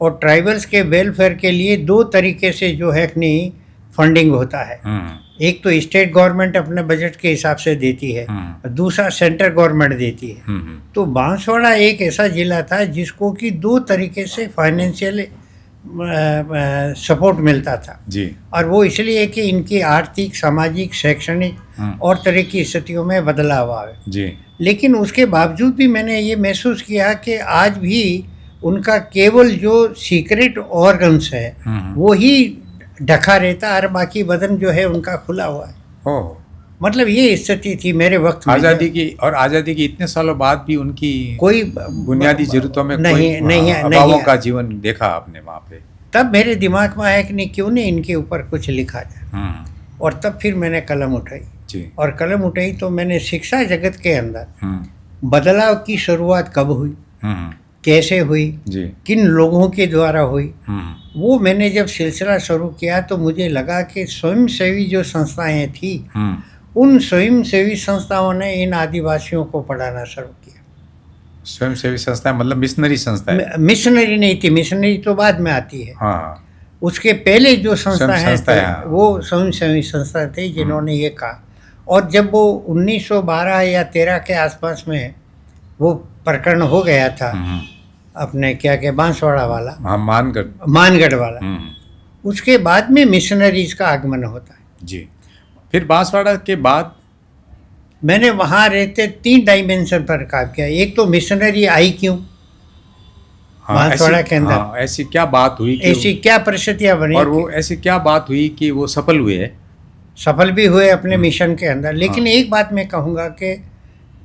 और ट्राइबल्स के वेलफेयर के लिए दो तरीके से जो है कि फंडिंग होता है। एक तो स्टेट गवर्नमेंट अपने बजट के हिसाब से देती है, दूसरा सेंट्रल गवर्नमेंट देती है। तो बांसवाड़ा एक ऐसा जिला था जिसको कि दो तरीके से फाइनेंशियल सपोर्ट मिलता था जी। और वो इसलिए कि इनकी आर्थिक, सामाजिक, शैक्षणिक और तरह की स्थितियों में बदलाव आए जी। लेकिन उसके बावजूद भी मैंने ये महसूस किया कि आज भी उनका केवल जो सीक्रेट ऑर्गन्स है वो ही ढका रहता है और बाकी बदन जो है उनका खुला हुआ है। ओह, मतलब ये स्थिति थी मेरे वक्त में। आज़ादी की, और आज़ादी के इतने सालों बाद भी उनकी कोई बुनियादी जरूरतों में नहीं अभावों का जीवन देखा आपने वहाँ पे। तब मेरे दिमाग में आया कि नहीं, क्यों नहीं इनके ऊपर कुछ लिखा जाए। और तब फिर मैंने कलम उठाई, जी। और कलम उठाई तो मैंने शिक्षा जगत के अंदर हम्म बदलाव की शुरुआत कब हुई, हम्म कैसे हुई, जी। किन लोगों के द्वारा हुई, हम्म वो मैंने जब सिलसिला शुरू किया तो मुझे लगा कि स्वयंसेवी जो संस्थाएं थी, हम्म उन स्वयंसेवी संस्थाओं ने इन आदिवासियों को पढ़ाना शुरू किया। स्वयंसेवी संस्था मतलब मिशनरी संस्था है। मिशनरी नहीं थी, मिशनरी तो बाद में आती है। हाँ। उसके पहले जो संस्थाएं संस्था थे है, हाँ। वो स्वयंसेवी संस्था थे जिन्होंने ये कहा। और जब वो 1912 या 13 के आसपास में वो प्रकरण हो गया था, अपने क्या के बांसवाड़ा वाला, हाँ, मानगढ़। मानगढ़ वाला, हम्म उसके बाद में मिशनरीज का आगमन होता है। जी। फिर बांसवाड़ा के बाद मैंने वहाँ रहते 3 डायमेंशन पर काम किया। एक तो मिशनरी आई क्यों हाँ, बांसवाड़ा ऐसी, के अंदर, हाँ, ऐसी क्या बात हुई कि ऐसी क्या परिस्थितियाँ बनी, और वो ऐसी क्या बात हुई कि वो सफल हुए? सफल भी हुए अपने मिशन के अंदर। लेकिन हाँ। एक बात मैं कहूँगा कि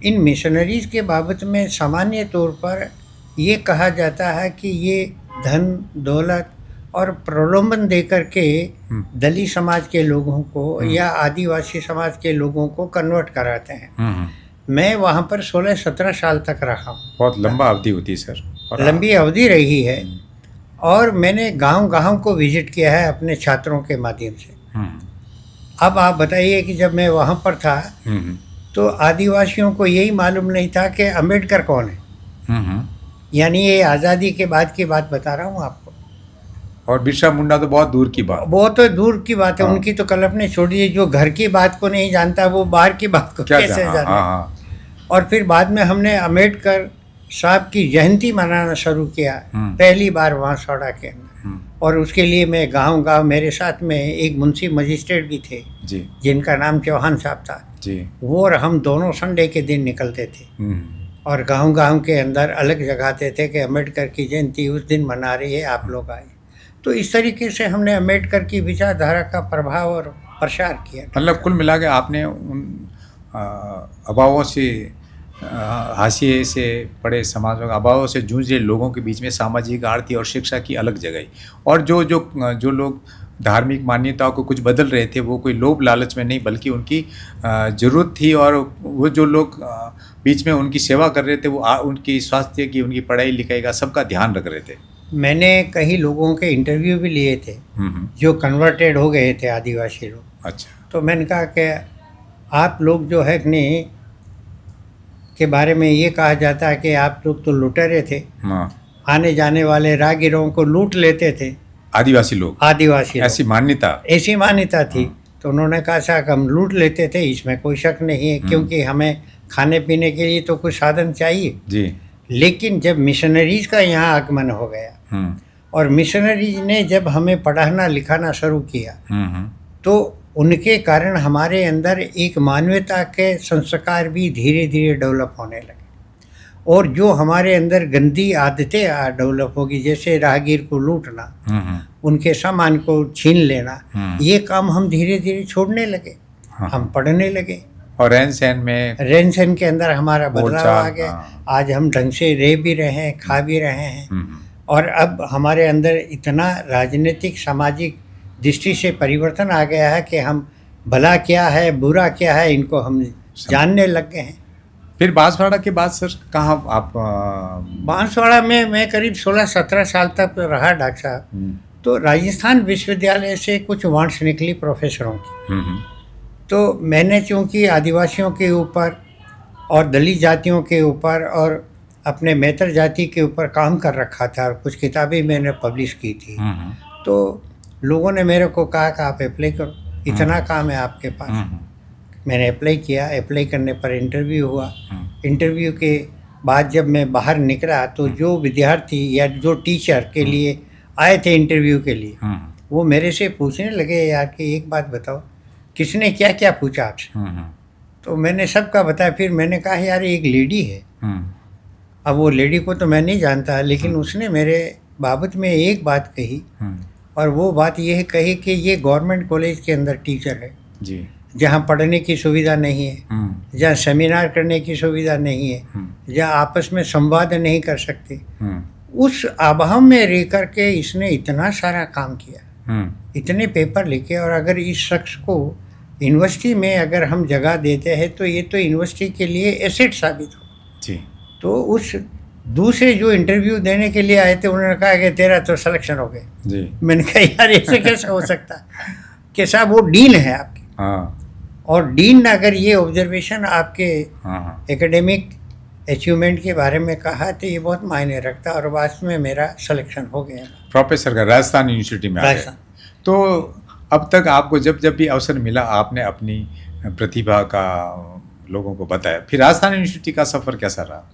इन मिशनरीज के बाबत में सामान्य तौर पर ये कहा जाता है कि ये धन दौलत और प्रलोभन दे करके दलित समाज के लोगों को या आदिवासी समाज के लोगों को कन्वर्ट कराते हैं। मैं वहाँ पर 16-17 साल तक रहा हूँ। बहुत लंबा अवधि होती है सर। और लंबी अवधि रही है, और मैंने गांव-गांव को विजिट किया है अपने छात्रों के माध्यम से। अब आप बताइए कि जब मैं वहाँ पर था तो आदिवासियों को यही मालूम नहीं था कि अम्बेडकर कौन है। यानी ये आज़ादी के बाद की बात बता रहा हूँ आपको। और बिरसा मुंडा तो बहुत दूर की बात। वो तो दूर की बात है, हाँ। उनकी तो कल्पना छोड़िए। जो घर की बात को नहीं जानता वो बाहर की बात को कैसे जाने। हाँ। और फिर बाद में हमने अम्बेडकर साहब की जयंती मनाना शुरू किया, पहली बार बांसवाड़ा के अंदर। और उसके लिए मैं गांव-गांव, मेरे साथ में एक मुंशी मजिस्ट्रेट भी थे जी। जिनका नाम चौहान साहब था जी। वो, और हम दोनों संडे के दिन निकलते थे और गांव-गांव के अंदर अलग जगाते थे कि अम्बेडकर की जयंती उस दिन मना रही है, आप लोग आए। तो इस तरीके से हमने अम्बेडकर की विचारधारा का प्रभाव और प्रसार किया। मतलब कुल मिला के आपने उन अभावों से, हाशिए से पड़े समाज में अभावों से जूझ रहे लोगों के बीच में सामाजिक, आर्थिक और शिक्षा की अलग जगह। और जो लोग धार्मिक मान्यताओं को कुछ बदल रहे थे, वो कोई लोभ लालच में नहीं बल्कि उनकी ज़रूरत थी। और वो जो लोग बीच में उनकी सेवा कर रहे थे, वो उनकी स्वास्थ्य की, उनकी पढ़ाई लिखाई का सबका ध्यान रख रहे थे। मैंने कई लोगों के इंटरव्यू भी लिए थे जो कन्वर्टेड हो गए थे, आदिवासी लोग। अच्छा। तो मैंने कहा कि आप लोग जो है नहीं के बारे में ये कहा जाता है कि आप लोग तो लुटेरे थे, आने जाने वाले राहगीरों को लूट लेते थे आदिवासी लोग। ऐसी मान्यता थी। तो उन्होंने कहा साहब हम लूट लेते थे, इसमें कोई शक नहीं है, क्योंकि हमें खाने पीने के लिए तो कुछ साधन चाहिए जी। लेकिन जब मिशनरीज का यहाँ आगमन हो गया और मिशनरीज ने जब हमें पढ़ाना लिखाना शुरू किया तो उनके कारण हमारे अंदर एक मानवता के संस्कार भी धीरे धीरे डेवलप होने लगे। और जो हमारे अंदर गंदी आदतें डेवलप होगी, जैसे राहगीर को लूटना, उनके सामान को छीन लेना, ये काम हम धीरे धीरे छोड़ने लगे। हम पढ़ने लगे और रहन सहन के अंदर हमारा बदलाव आ गया। आज हम ढंग से रह भी रहे हैं, खा भी रहे हैं। और अब हमारे अंदर इतना राजनीतिक सामाजिक दृष्टि से परिवर्तन आ गया है कि हम भला क्या है बुरा क्या है इनको हम जानने लग गए हैं। फिर बांसवाड़ा के बाद सर कहाँ आप? बांसवाड़ा में मैं करीब 16-17 साल तक रहा डॉक्टर साहब। तो राजस्थान विश्वविद्यालय से कुछ वांट्स निकली प्रोफेसरों की। तो मैंने चूँकि आदिवासियों के ऊपर और दलित जातियों के ऊपर और अपने मैतर जाति के ऊपर काम कर रखा था और कुछ किताबें मैंने पब्लिश की थी। तो लोगों ने मेरे को कहा कि आप अप्लाई करो, इतना काम है आपके पास। मैंने अप्लाई किया। अप्लाई करने पर इंटरव्यू हुआ। इंटरव्यू के बाद जब मैं बाहर निकला तो जो विद्यार्थी या जो टीचर के लिए आए थे इंटरव्यू के लिए, वो मेरे से पूछने लगे यार कि एक बात बताओ किसने क्या क्या पूछा आपसे। तो मैंने सबका बताया। फिर मैंने कहा यार एक लेडी है, अब वो लेडी को तो मैं नहीं जानता, लेकिन उसने मेरे बाबत में एक बात कही और वो बात यह कही कि ये गवर्नमेंट कॉलेज के अंदर टीचर है जी, जहाँ पढ़ने की सुविधा नहीं है, जहाँ सेमिनार करने की सुविधा नहीं है, जहाँ आपस में संवाद नहीं कर सकते। उस अभाव में रह कर के इसने इतना सारा काम किया। इतने पेपर लिखे, और अगर इस शख्स को यूनिवर्सिटी में अगर हम जगह देते हैं तो ये तो यूनिवर्सिटी के लिए एसेट साबित हो। जी। तो उस दूसरे जो इंटरव्यू देने के लिए आए थे उन्होंने कहा कि तेरा तो सिलेक्शन हो गया। जी। मैंने कहा यार ऐसे कैसे हो सकता है कि साहब वो डीन है आपके, हाँ। और डीन ने अगर ये ऑब्जर्वेशन आपके हाँ। एकेडमिक अचीवमेंट के बारे में कहा तो ये बहुत मायने रखता, और वास्तव में मेरा सिलेक्शन हो गया। प्रोफेसर का राजस्थान यूनिवर्सिटी में आ गए। राजस्थान। तो अब तक आपको जब जब भी अवसर मिला आपने अपनी प्रतिभा का लोगों को बताया। फिर राजस्थान यूनिवर्सिटी का सफ़र कैसा रहा?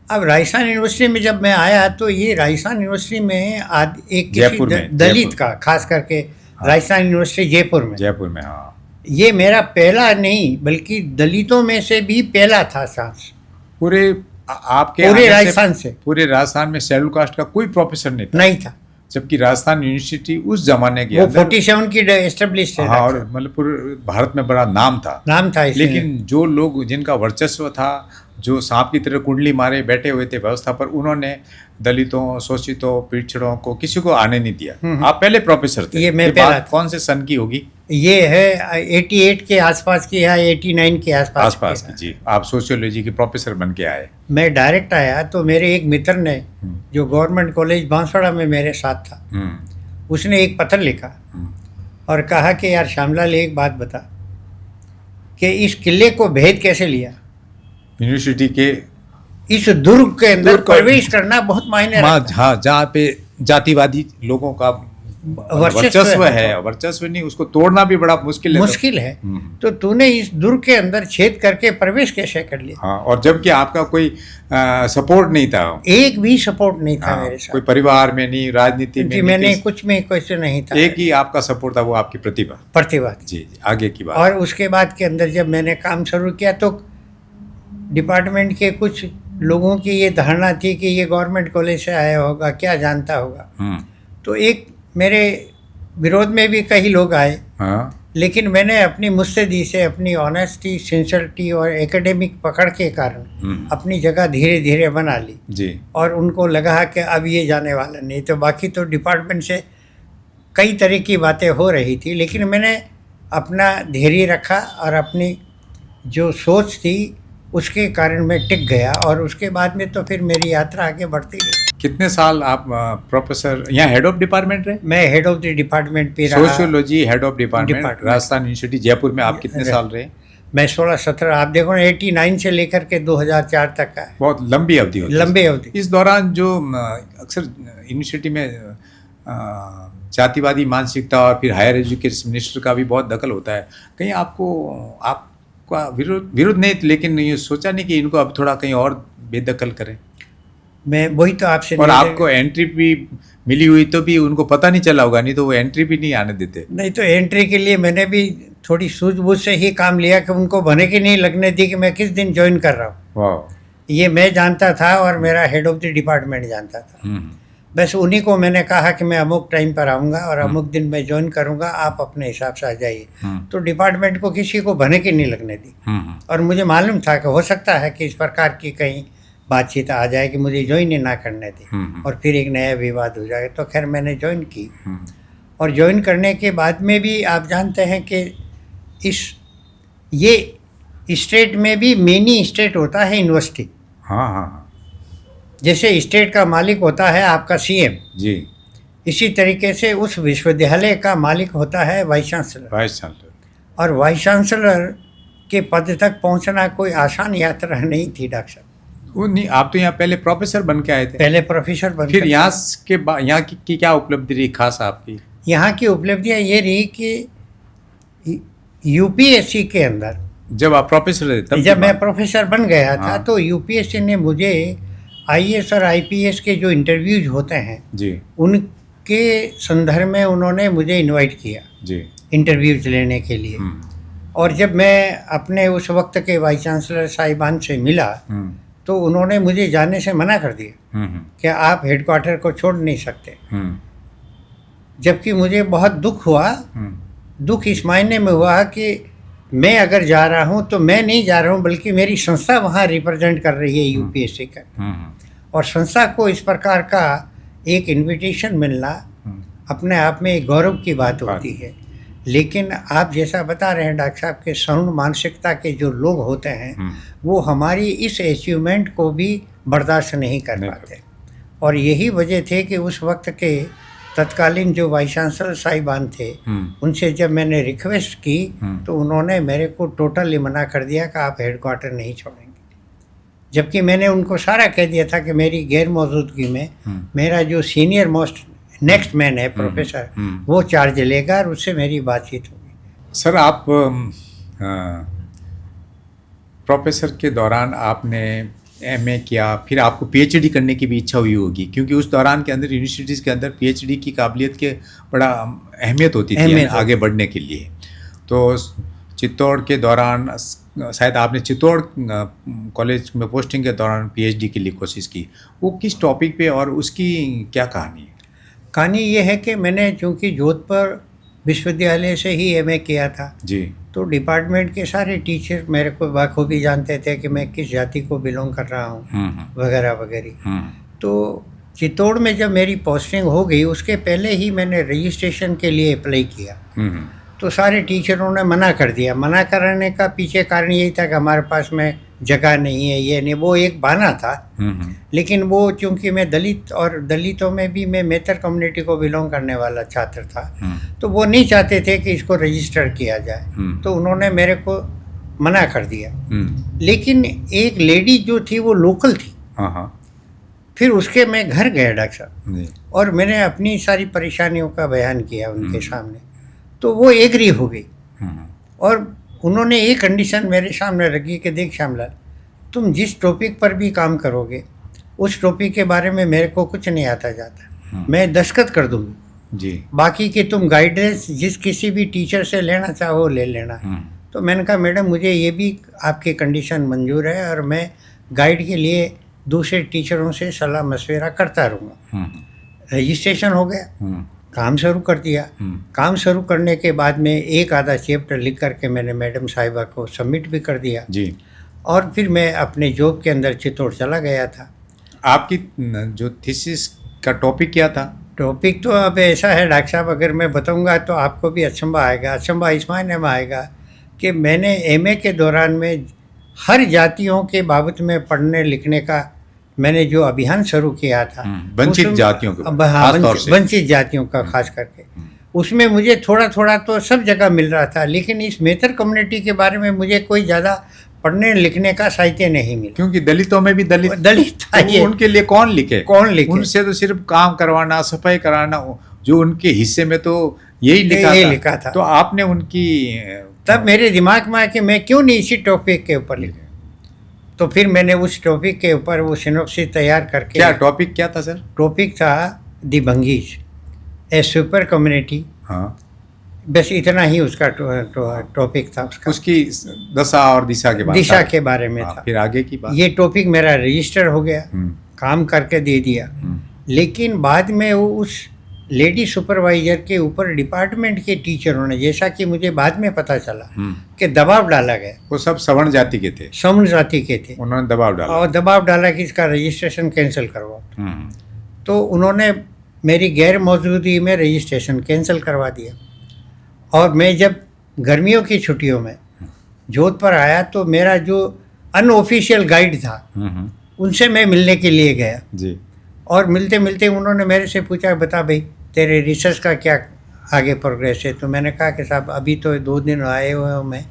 अब राजस्थान यूनिवर्सिटी में जब मैं आया तो ये राजस्थान यूनिवर्सिटी में एक जयपुर किसी में, दलित जयपुर। का, खास करके हाँ। राजस्थान यूनिवर्सिटी जयपुर में, जयपुर में। हाँ। ये मेरा पहला नहीं बल्कि दलितों में से भी पहला था सांस पूरे आपके पूरे आने राजस्थान से। पूरे राजस्थान में शेड्यूल कास्ट का कोई प्रोफेसर नहीं था। जबकि राजस्थान यूनिवर्सिटी उस जमाने के वो अंदर 47 की एस्टेब्लिश हाँ, और मतलब पूरे भारत में बड़ा नाम था इसलिए। लेकिन जो लोग जिनका वर्चस्व था, जो सांप की तरह कुंडली मारे बैठे हुए थे व्यवस्था पर, उन्होंने दलितों, शोषितों, पिछड़ों को किसी को आने नहीं दिया। आप पहले प्रोफेसर थे। ये मैं बात पहला कौन से सन की होगी? ये है 88 के आसपास की या 89 के आसपास की। जी। आप सोशियोलॉजी के प्रोफेसर बन के आए। मैं डायरेक्ट आया तो मेरे एक मित्र ने जो गवर्नमेंट कॉलेज बांसवाड़ा में मेरे साथ था, उसने एक पत्र लिखा और कहा कि यार श्यामलाल एक बात बता कि इस किले को भेद कैसे लिया। यूनिवर्सिटी के इस दुर्ग के अंदर प्रवेश करना बहुत मायने रखता है। हाँ, जहाँ पे जातिवादी लोगों का वर्चस्व है, वर्चस्व नहीं, उसको तोड़ना भी बड़ा मुश्किल है। तो तूने इस दुर्ग के अंदर छेद करके प्रवेश कैसे कर लिया? हाँ, और जबकि आपका कोई सपोर्ट नहीं था, एक भी सपोर्ट नहीं था। मेरे साथ कोई परिवार में नहीं, राजनीति में मैंने कुछ में कैसे नहीं था। एक ही आपका सपोर्ट था, वो आपकी प्रतिभा। जी। आगे की बात। और उसके बाद के अंदर जब मैंने काम शुरू किया तो डिपार्टमेंट के कुछ लोगों की ये धारणा थी कि ये गवर्नमेंट कॉलेज से आया होगा, क्या जानता होगा। तो एक मेरे विरोध में भी कई लोग आए। हाँ। लेकिन मैंने अपनी मुस्तैदी से, अपनी ऑनेस्टी, सिंसियरिटी और एकेडमिक पकड़ के कारण अपनी जगह धीरे धीरे बना ली। जी। और उनको लगा कि अब ये जाने वाला नहीं। तो बाकी तो डिपार्टमेंट से कई तरह की बातें हो रही थी, लेकिन मैंने अपना धैर्य रखा और अपनी जो सोच थी उसके कारण मैं टिक गया। और उसके बाद में तो फिर मेरी यात्रा आगे बढ़ती गई। कितने साल आप प्रोफेसर यहाँ हेड ऑफ डिपार्टमेंट रहे? मैं हेड ऑफ द डिपार्टमेंट पे रहा। Sociology head of department Rajasthan university Jaipur में आप कितने साल रहे? मैं 16-17, आप देखो ना 89 से लेकर के 2004 तक का है। बहुत लंबी अवधि होती है। लंबी अवधि। इस दौरान जो अक्सर यूनिवर्सिटी में जातिवादी मानसिकता और फिर हायर एजुकेशन मिनिस्टर का भी बहुत दखल होता है। कहीं आपका विरोध नहीं, लेकिन ये सोचा नहीं कि इनको अब थोड़ा कहीं और बेदखल करें? मैं वही तो आपसे, और आपको एंट्री भी मिली हुई तो भी उनको पता नहीं चला होगा, नहीं तो वो एंट्री भी नहीं आने देते। नहीं तो एंट्री के लिए मैंने भी थोड़ी सूझबूझ से ही काम लिया कि उनको भने की नहीं लगने दी कि मैं किस दिन ज्वाइन कर रहा हूँ। वाह। ये मैं जानता था और मेरा हेड ऑफ द डिपार्टमेंट जानता था। बस उन्हीं को मैंने कहा कि मैं अमुक टाइम पर आऊँगा और अमुक दिन मैं ज्वाइन करूँगा, आप अपने हिसाब से आ जाइए। तो डिपार्टमेंट को किसी को भने की नहीं लगने दी। और मुझे मालूम था कि हो सकता है कि इस प्रकार की कहीं बातचीत आ जाए कि मुझे ज्वाइन ही ना करने दी और फिर एक नया विवाद हो जाए। तो खैर मैंने ज्वाइन की। और ज्वाइन करने के बाद में भी आप जानते हैं कि ये स्टेट में भी मिनी स्टेट होता है यूनिवर्सिटी। हाँ। जैसे स्टेट का मालिक होता है आपका सीएम, जी, इसी तरीके से उस विश्वविद्यालय का मालिक होता है वाइस चांसलर। और वाइस चांसलर के पद तक पहुंचना कोई आसान यात्रा नहीं थी डॉक्टर साहब। वो नहीं, आप तो यहाँ पहले प्रोफेसर बन के आए थे। पहले प्रोफेसर बन, फिर यहाँ की क्या उपलब्धि रही खास आपकी? यहाँ की उपलब्धियाँ ये रही कि यूपीएससी के अंदर जब आप प्रोफेसर थे, जब मैं प्रोफेसर बन गया था, हाँ। तो यूपीएससी ने मुझे आईएएस और आईपीएस के जो इंटरव्यूज होते हैं जी, उनके संदर्भ में उन्होंने मुझे इनवाइट किया जी, इंटरव्यूज लेने के लिए। और जब मैं अपने उस वक्त के वाइस चांसलर साहिबान से मिला तो उन्होंने मुझे जाने से मना कर दिया कि आप हेडक्वार्टर को छोड़ नहीं सकते। जबकि मुझे बहुत दुख हुआ। दुख इस मायने में हुआ कि मैं अगर जा रहा हूँ तो मैं नहीं जा रहा हूँ, बल्कि मेरी संस्था वहाँ रिप्रेजेंट कर रही है यूपीएससी का। और संस्था को इस प्रकार का एक इनविटेशन मिलना अपने आप में एक गौरव की बात होती है। लेकिन आप जैसा बता रहे हैं डॉक्टर साहब के साउंड मानसिकता के जो लोग होते हैं वो हमारी इस अचीवमेंट को भी बर्दाश्त नहीं कर पाते। और यही वजह थे कि उस वक्त के तत्कालीन जो वाइस चांसलर साहिबान थे उनसे जब मैंने रिक्वेस्ट की तो उन्होंने मेरे को टोटली मना कर दिया कि आप हेडक्वार्टर नहीं छोड़ेंगे। जबकि मैंने उनको सारा कह दिया था कि मेरी गैर मौजूदगी में मेरा जो सीनियर मोस्ट नेक्स्ट मैन है प्रोफेसर वो चार्ज लेगा और उससे मेरी बातचीत होगी। सर आप प्रोफेसर के दौरान आपने एमए किया, फिर आपको पीएचडी करने की भी इच्छा हुई होगी, क्योंकि उस दौरान के अंदर यूनिवर्सिटीज़ के अंदर पीएचडी की काबिलियत के बड़ा अहमियत होती थी आगे बढ़ने के लिए। तो चित्तौड़ के दौरान शायद आपने चित्तौड़ कॉलेज में पोस्टिंग के दौरान पीएचडी के लिए कोशिश की, वो किस टॉपिक पे और उसकी क्या कहानी है? कहानी ये है कि मैंने चूँकि जोधपुर विश्वविद्यालय से ही एमए किया था जी, तो डिपार्टमेंट के सारे टीचर मेरे को बखूबी जानते थे कि मैं किस जाति को बिलोंग कर रहा हूँ वगैरह वगैरह। तो चित्तौड़ में जब मेरी पोस्टिंग हो गई उसके पहले ही मैंने रजिस्ट्रेशन के लिए अप्लाई किया तो सारे टीचरों ने मना कर दिया। मना करने का पीछे कारण यही था कि हमारे पास में जगह नहीं है, ये नहीं, वो एक बहाना था। लेकिन वो चूंकि मैं दलित और दलितों में भी मैं मेहतर कम्युनिटी को बिलोंग करने वाला छात्र था तो वो नहीं चाहते थे कि इसको रजिस्टर किया जाए, तो उन्होंने मेरे को मना कर दिया। लेकिन एक लेडी जो थी वो लोकल थी। फिर उसके मैं घर गया डॉक्टर साहब और मैंने अपनी सारी परेशानियों का बयान किया उनके सामने, तो वो एग्री हो गई और उन्होंने एक कंडीशन मेरे सामने रखी कि देख श्यामलाल, तुम जिस टॉपिक पर भी काम करोगे उस टॉपिक के बारे में मेरे को कुछ नहीं आता जाता, मैं दस्तखत कर दूँगी जी, बाकी कि तुम गाइडेंस जिस किसी भी टीचर से लेना चाहो ले लेना। तो मैंने कहा मैडम मुझे ये भी आपकी कंडीशन मंजूर है और मैं गाइड के लिए दूसरे टीचरों से सलाह मशवरा करता रहूँगा। रजिस्ट्रेशन हो गया, काम शुरू कर दिया। काम शुरू करने के बाद में एक आधा चैप्टर लिख करके मैंने मैडम साहिबा को सबमिट भी कर दिया जी। और फिर मैं अपने जॉब के अंदर चित्तौड़ चला गया था। आपकी जो थीसिस का टॉपिक क्या था? टॉपिक तो अब ऐसा है डॉक्टर साहब, अगर मैं बताऊंगा तो आपको भी अचंभा आएगा। अचंभा इस मायने में आएगा कि मैंने एमए के दौरान में हर जातियों के बाबत में पढ़ने लिखने का मैंने जो अभियान शुरू किया था, वंचित जातियों का, हाँ वंचित जातियों का खास करके, उसमें मुझे थोड़ा थोड़ा तो सब जगह मिल रहा था, लेकिन इस मेहतर कम्युनिटी के बारे में मुझे कोई ज़्यादा पढ़ने लिखने का साहित्य नहीं मिला। क्योंकि दलितों में भी दलित था, तो उनके लिए कौन लिखे? उनसे तो सिर्फ काम करवाना, सफाई कराना, जो उनके हिस्से में तो यही लिखा था। तो आपने उनकी तब मेरे दिमाग में आया कि मैं क्यों नहीं इसी टॉपिक के ऊपर लिखूं। तो फिर मैंने उस टॉपिक के ऊपर वो सिनॉप्सिस तैयार करके। क्या टॉपिक क्या था सर? टॉपिक था दी भंगीज ए सुपर कम्युनिटी। हाँ, बस इतना ही उसका टॉपिक था। उसकी दशा और दिशा के बारे में था। फिर आगे की बात, ये टॉपिक मेरा रजिस्टर हो गया, काम करके दे दिया। लेकिन बाद में वो उस लेडी सुपरवाइजर के ऊपर डिपार्टमेंट के टीचरों ने, जैसा कि मुझे बाद में पता चला कि दबाव डाला गया। वो सब सवर्ण जाति के थे, सवर्ण जाति के थे। उन्होंने दबाव डाला और दबाव डाला कि इसका रजिस्ट्रेशन कैंसिल करवाओ। तो उन्होंने मेरी गैर मौजूदगी में रजिस्ट्रेशन कैंसिल करवा दिया। और मैं जब गर्मियों की छुट्टियों में जोधपुर आया तो मेरा जो अनऑफिशियल गाइड था उनसे मैं मिलने के लिए गया जी। और मिलते मिलते उन्होंने मेरे से पूछा, बता भाई तेरे रिसर्च का क्या आगे प्रोग्रेस है? तो मैंने कहा कि साहब अभी तो 2 दिन आए हुए हूँ मैं,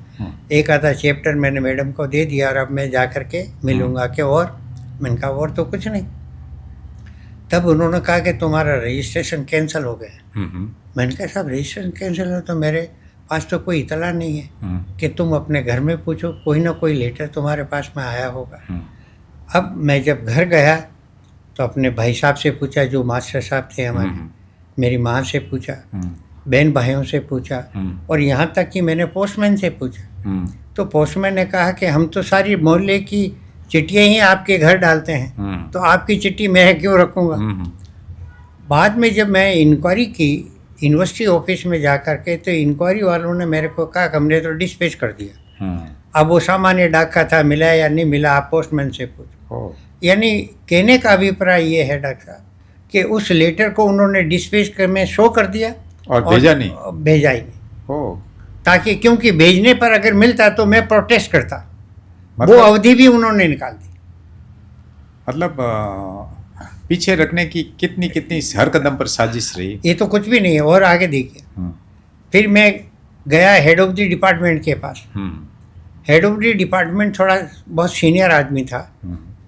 एक आधा चैप्टर मैंने मैडम को दे दिया और अब मैं जा कर के मिलूँगा कि और। मैंने कहा और तो कुछ नहीं। तब उन्होंने कहा कि तुम्हारा रजिस्ट्रेशन कैंसिल हो गया। मैंने कहा साहब रजिस्ट्रेशन कैंसिल हो तो मेरे पास तो कोई इतला नहीं है कि तुम अपने घर में पूछो, कोई ना कोई लेटर तुम्हारे पास में आया होगा। अब मैं जब घर गया तो अपने भाई साहब से पूछा जो मास्टर साहब थे हमारे, मेरी माँ से पूछा, बहन भाइयों से पूछा और यहाँ तक कि मैंने पोस्टमैन से पूछा। तो पोस्टमैन ने कहा कि हम तो सारी मोहल्ले की चिट्ठियाँ ही आपके घर डालते हैं, तो आपकी चिट्ठी मैं क्यों रखूँगा। बाद में जब मैं इंक्वायरी की यूनिवर्सिटी ऑफिस में जा कर के, तो इंक्वायरी वालों ने मेरे को कहा हमने तो डिस्पैच कर दिया। अब वो सामान्य डाक का था, मिला या नहीं मिला आप पोस्टमैन से पूछो। यानी कहने का अभिप्राय ये है डॉक्टर साहब कि उस लेटर को उन्होंने डिस्पेच कर में शो कर दिया और भेजा नहीं। भेजा ही नहीं। ओ, ताकि क्योंकि भेजने पर अगर मिलता तो मैं प्रोटेस्ट करता। वो मतलब अवधि भी उन्होंने निकाल दी। मतलब पीछे रखने की कितनी कितनी हर कदम पर साजिश रही। ये तो कुछ भी नहीं है। और आगे देखिए, फिर मैं गया हेड ऑफ द डिपार्टमेंट के पास। हेड ऑफ द डिपार्टमेंट थोड़ा बहुत सीनियर आदमी था।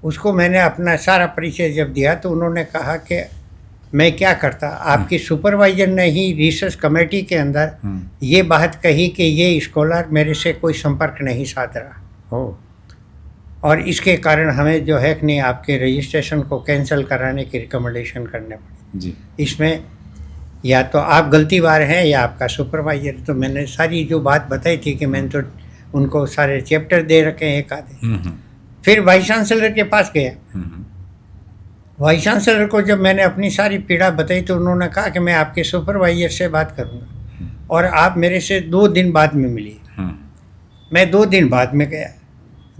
उसको मैंने अपना सारा परिचय जब दिया तो उन्होंने कहा कि मैं क्या करता, आपकी सुपरवाइजर ने ही रिसर्च कमेटी के अंदर ये बात कही कि ये स्कॉलर मेरे से कोई संपर्क नहीं साध रहा और इसके कारण हमें जो है कि नहीं आपके रजिस्ट्रेशन को कैंसिल कराने की रिकमेंडेशन करने पड़ी जी। इसमें या तो आप गलतीवार हैं या आपका सुपरवाइजर। तो मैंने सारी जो बात बताई थी कि मैंने तो उनको सारे चैप्टर दे रखे हैं एक आधे। फिर वाइस चांसलर के पास गया। वाइस चांसलर को जब मैंने अपनी सारी पीड़ा बताई तो उन्होंने कहा कि मैं आपके सुपरवाइजर से बात करूंगा और आप मेरे से 2 दिन बाद में मिलिए। मैं 2 दिन बाद में गया।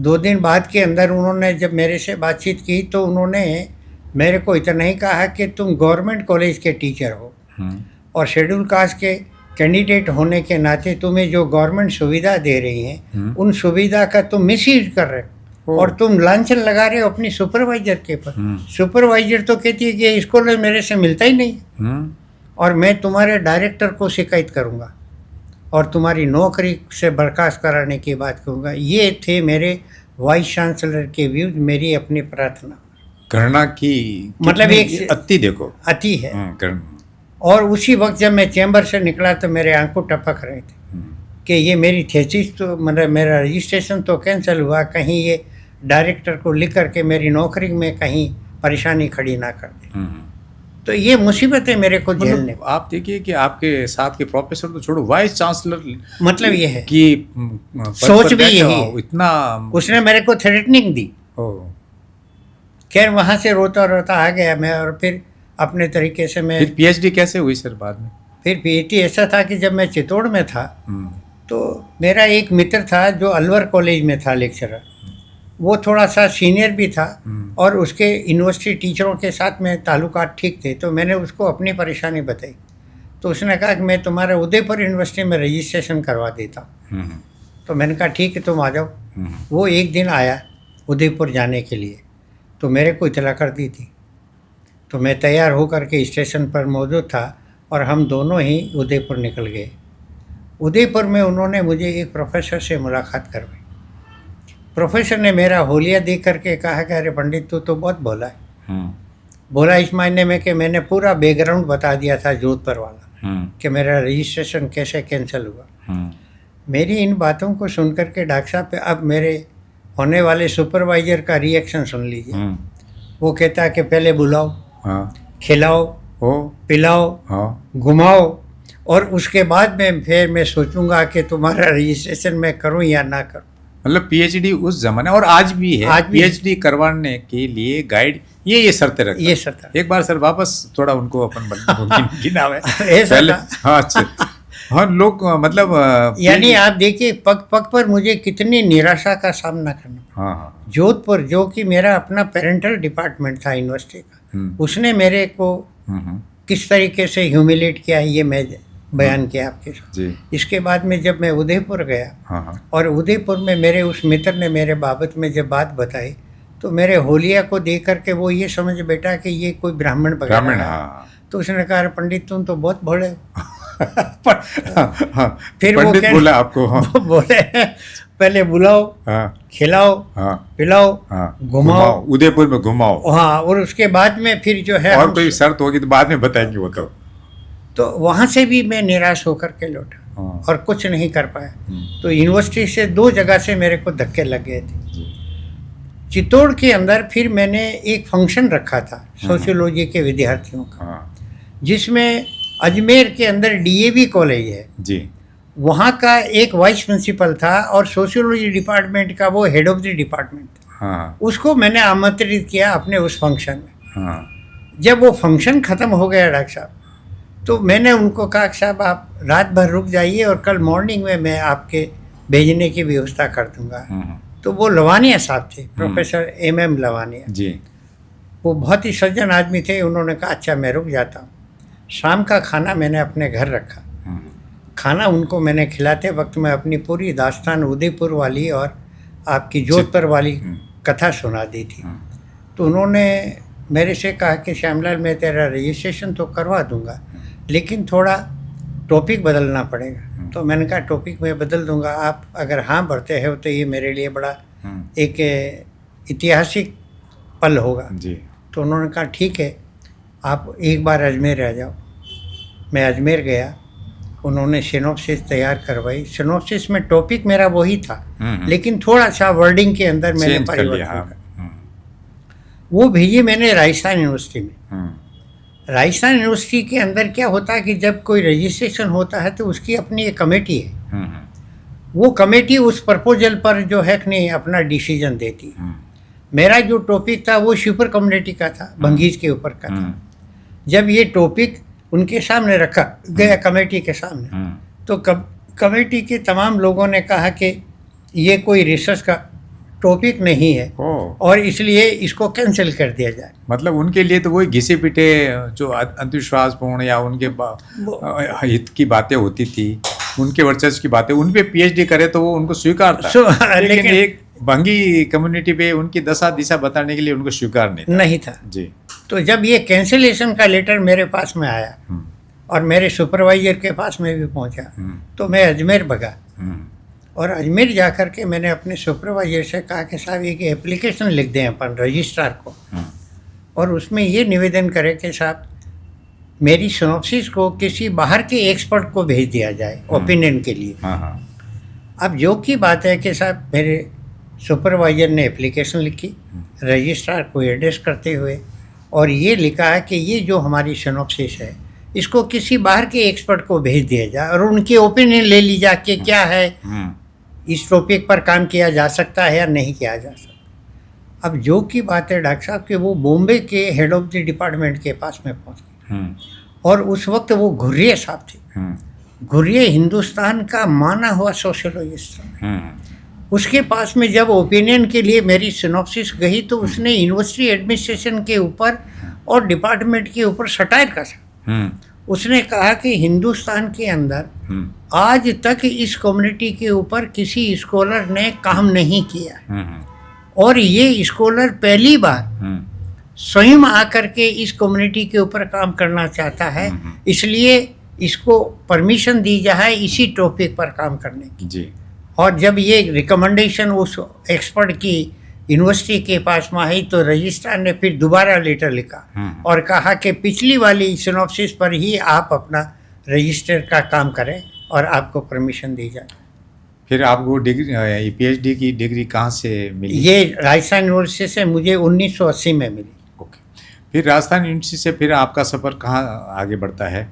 2 दिन बाद के अंदर उन्होंने जब मेरे से बातचीत की तो उन्होंने मेरे को इतना ही कहा कि तुम गवर्नमेंट कॉलेज के टीचर हो और शेड्यूल कास्ट के कैंडिडेट होने के नाते तुम्हें जो गवर्नमेंट सुविधा दे रही है उन सुविधा का तुम मिसयूज कर रहे हो और तुम लांछन लगा रहे हो अपनी सुपरवाइजर के पर। सुपरवाइजर तो कहती है कि स्कॉलर मेरे से मिलता ही नहीं और मैं तुम्हारे डायरेक्टर को शिकायत करूंगा और तुम्हारी नौकरी से बर्खास्त कराने की बात करूंगा। ये थे मेरे वाइस चांसलर के व्यूज। मेरी अपनी प्रार्थना घृणा की मतलब एक अति देखो अति है। और उसी वक्त जब मैं चैम्बर से निकला तो मेरे आंखों टपक रहे थे कि ये मेरी थीसिस तो मतलब मेरा रजिस्ट्रेशन तो कैंसिल हुआ, कहीं ये डायरेक्टर को लिख करके मेरी नौकरी में कहीं परेशानी खड़ी ना कर दे। तो ये मुसीबतें मेरे को झेलने। आप देखिए कि आपके साथ के प्रोफेसर तो छोड़ो, वाइस चांसलर मतलब ये है कि सोच भी यही है। इतना उसने मेरे को थ्रेटनिंग दी। खैर वहाँ से रोता रोता आ गया मैं और फिर अपने तरीके से मैं। फिर पीएचडी कैसे हुई सर बाद में? फिर पीएचडी ऐसा था कि जब मैं चित्तौड़ में था तो मेरा एक मित्र था जो अलवर कॉलेज में था लेक्चरर। वो थोड़ा सा सीनियर भी था और उसके यूनिवर्सिटी टीचरों के साथ में ताल्लुकात ठीक थे। तो मैंने उसको अपनी परेशानी बताई तो उसने कहा कि मैं तुम्हारे उदयपुर यूनिवर्सिटी में रजिस्ट्रेशन करवा देता हूँ। तो मैंने कहा ठीक है तुम आ जाओ। वो एक दिन आया उदयपुर जाने के लिए तो मेरे को इतला कर दी थी। तो मैं तैयार होकर के स्टेशन पर मौजूद था और हम दोनों ही उदयपुर निकल गए। उदयपुर में उन्होंने मुझे एक प्रोफेसर से मुलाकात करवाई। प्रोफेसर ने मेरा होलिया देख करके कहा कि अरे पंडित तू तो बहुत भोला है। बोला इस मायने में कि मैंने पूरा बैकग्राउंड बता दिया था जोधपुर वाला कि मेरा रजिस्ट्रेशन कैसे कैंसिल हुआ। मेरी इन बातों को सुन करके डॉक्टर साहब पे अब मेरे होने वाले सुपरवाइजर का रिएक्शन सुन लीजिए। वो कहता है कि पहले बुलाओ, खिलाओ, पिलाओ, घुमाओ और उसके बाद में फिर मैं सोचूंगा कि तुम्हारा रजिस्ट्रेशन मैं करूं या ना करूं। मतलब पीएचडी उस जमाने और आज भी है, पीएचडी करवाने के लिए गाइड ये शर्तें रखता है। ये शर्त एक बार सर वापस थोड़ा उनको अपन गिना है पहले। हाँ अच्छा हाँ लोग मतलब यानी आप देखिए पग पग पर मुझे कितनी निराशा का सामना करना। हाँ। जोधपुर जो कि मेरा अपना पेरेंटल डिपार्टमेंट था यूनिवर्सिटी का, उसने मेरे को किस तरीके से ह्यूमिलेट किया ये मैं बयान किया आपके साथ। इसके बाद में जब मैं उदयपुर गया और उदयपुर में मेरे उस मित्र ने मेरे बाबत में जब बात बताई तो मेरे होलिया को देख करके वो ये समझ बैठा कि ये कोई ब्राह्मण ब्राह्मण। तो उसने कहा पंडित तुम तो बहुत भोले फिर वो बोला आपको बोले पहले बुलाओ, खिलाओ, पिलाओ, घुमाओ, उदयपुर में घुमाओ। हाँ और उसके बाद में फिर जो है और कोई शर्त होगी तो बाद में बताएंगे वो तो वहाँ से भी मैं निराश होकर के लौटा और कुछ नहीं कर पाया। तो यूनिवर्सिटी से 2 जगह से मेरे को धक्के लग गए थे। चित्तौड़ के अंदर फिर मैंने एक फंक्शन रखा था सोशियोलॉजी के विद्यार्थियों का, जिसमें अजमेर के अंदर डीएवी कॉलेज है जी, वहाँ का एक वाइस प्रिंसिपल था और सोशियोलॉजी डिपार्टमेंट का वो हेड ऑफ द डिपार्टमेंट था। उसको मैंने आमंत्रित किया अपने उस फंक्शन में। जब वो फंक्शन ख़त्म हो गया डॉक्टर साहब तो मैंने उनको कहा साहब आप रात भर रुक जाइए और कल मॉर्निंग में मैं आपके भेजने की व्यवस्था कर दूंगा। तो वो लवानिया साहब थे, प्रोफेसर MM लवानिया जी। वो बहुत ही सज्जन आदमी थे। उन्होंने कहा अच्छा मैं रुक जाता हूँ। शाम का खाना मैंने अपने घर रखा। खाना उनको मैंने खिलाते वक्त मैं अपनी पूरी दास्तान उदयपुर वाली और आपकी जोधपुर वाली कथा सुना दी थी। तो उन्होंने मेरे से कहा कि श्यामलाल मैं तेरा रजिस्ट्रेशन तो करवा दूंगा लेकिन थोड़ा टॉपिक बदलना पड़ेगा। तो मैंने कहा टॉपिक मैं बदल दूंगा, आप अगर हाँ भरते हो तो ये मेरे लिए बड़ा एक ऐतिहासिक पल होगा जी। तो उन्होंने कहा ठीक है आप एक बार अजमेर आ जाओ। मैं अजमेर गया, उन्होंने सिनॉप्सिस तैयार करवाई। सिनॉप्सिस में टॉपिक मेरा वही था लेकिन थोड़ा सा वर्डिंग के अंदर मैंने परिवर्तन किया। वो भेजी मैंने राजस्थान यूनिवर्सिटी में। राजस्थान यूनिवर्सिटी के अंदर क्या होता है कि जब कोई रजिस्ट्रेशन होता है तो उसकी अपनी एक कमेटी है। वो कमेटी उस प्रपोजल पर जो है कि नहीं अपना डिसीजन देती है। मेरा जो टॉपिक था वो शिपर कम्युनिटी का था, भंगीज के ऊपर का था। जब ये टॉपिक उनके सामने रखा गया कमेटी के सामने तो कमेटी के तमाम लोगों ने कहा कि ये कोई रिसर्च का टॉपिक नहीं है और इसलिए इसको कैंसिल कर दिया जाए। मतलब उनके लिए तो वही घिसे पिटे जो अंधविश्वासपूर्ण या उनके हित की बातें होती थी, उनके वर्चस्व की बातें, उन पे पीएचडी करे तो वो उनको स्वीकार था। लेकिन एक भंगी कम्युनिटी पे उनकी दशा दिशा बताने के लिए उनको स्वीकार नहीं था जी। तो जब ये कैंसिलेशन का लेटर मेरे पास में आया और मेरे सुपरवाइजर के पास में भी पहुंचा तो मैं अजमेर भगा और अजमेर जा कर के मैंने अपने सुपरवाइजर से कहा कि साहब एक एप्लीकेशन लिख दें अपन रजिस्ट्रार को और उसमें ये निवेदन करें कि साहब मेरी सिनॉप्सिस को किसी बाहर के एक्सपर्ट को भेज दिया जाए ओपिनियन के लिए। अब जो की बात है कि साहब मेरे सुपरवाइजर ने एप्लीकेशन लिखी रजिस्ट्रार को एड्रेस करते हुए और ये लिखा है कि ये जो हमारी सिनॉप्सिस है इसको किसी बाहर के एक्सपर्ट को भेज दिया जाए और उनके ओपिनियन ले ली जा कि क्या है इस टॉपिक पर काम किया जा सकता है या नहीं किया जा सकता। अब जो की बात है डॉक्टर साहब कि वो बॉम्बे के हेड ऑफ द डिपार्टमेंट के पास में पहुँच गए और उस वक्त वो घुर्रिये साहब थे। घुर्रिये हिंदुस्तान का माना हुआ सोशोलॉजिस्ट था। उसके पास में जब ओपिनियन के लिए मेरी सिनॉप्सिस गई तो उसने यूनिवर्सिटी एडमिनिस्ट्रेशन के ऊपर और डिपार्टमेंट के ऊपर सटायर कसा। उसने कहा कि हिंदुस्तान के अंदर आज तक इस कम्युनिटी के ऊपर किसी स्कॉलर ने काम नहीं किया और ये स्कॉलर पहली बार स्वयं आकर के इस कम्युनिटी के ऊपर काम करना चाहता है, इसलिए इसको परमिशन दी जाए इसी टॉपिक पर काम करने की जी। और जब ये रिकमेंडेशन उस एक्सपर्ट की यूनिवर्सिटी के पास में आई तो रजिस्ट्रार ने फिर दोबारा लेटर लिखा और कहा कि पिछली वाली सिनॉप्सिस पर ही आप अपना रजिस्टर का काम करें और आपको परमिशन दी जाए। फिर आपको डिग्री पीएचडी की डिग्री कहाँ से मिली? ये राजस्थान यूनिवर्सिटी से मुझे 1980 में मिली। ओके। फिर राजस्थान यूनिवर्सिटी से फिर आपका सफ़र कहाँ आगे बढ़ता है?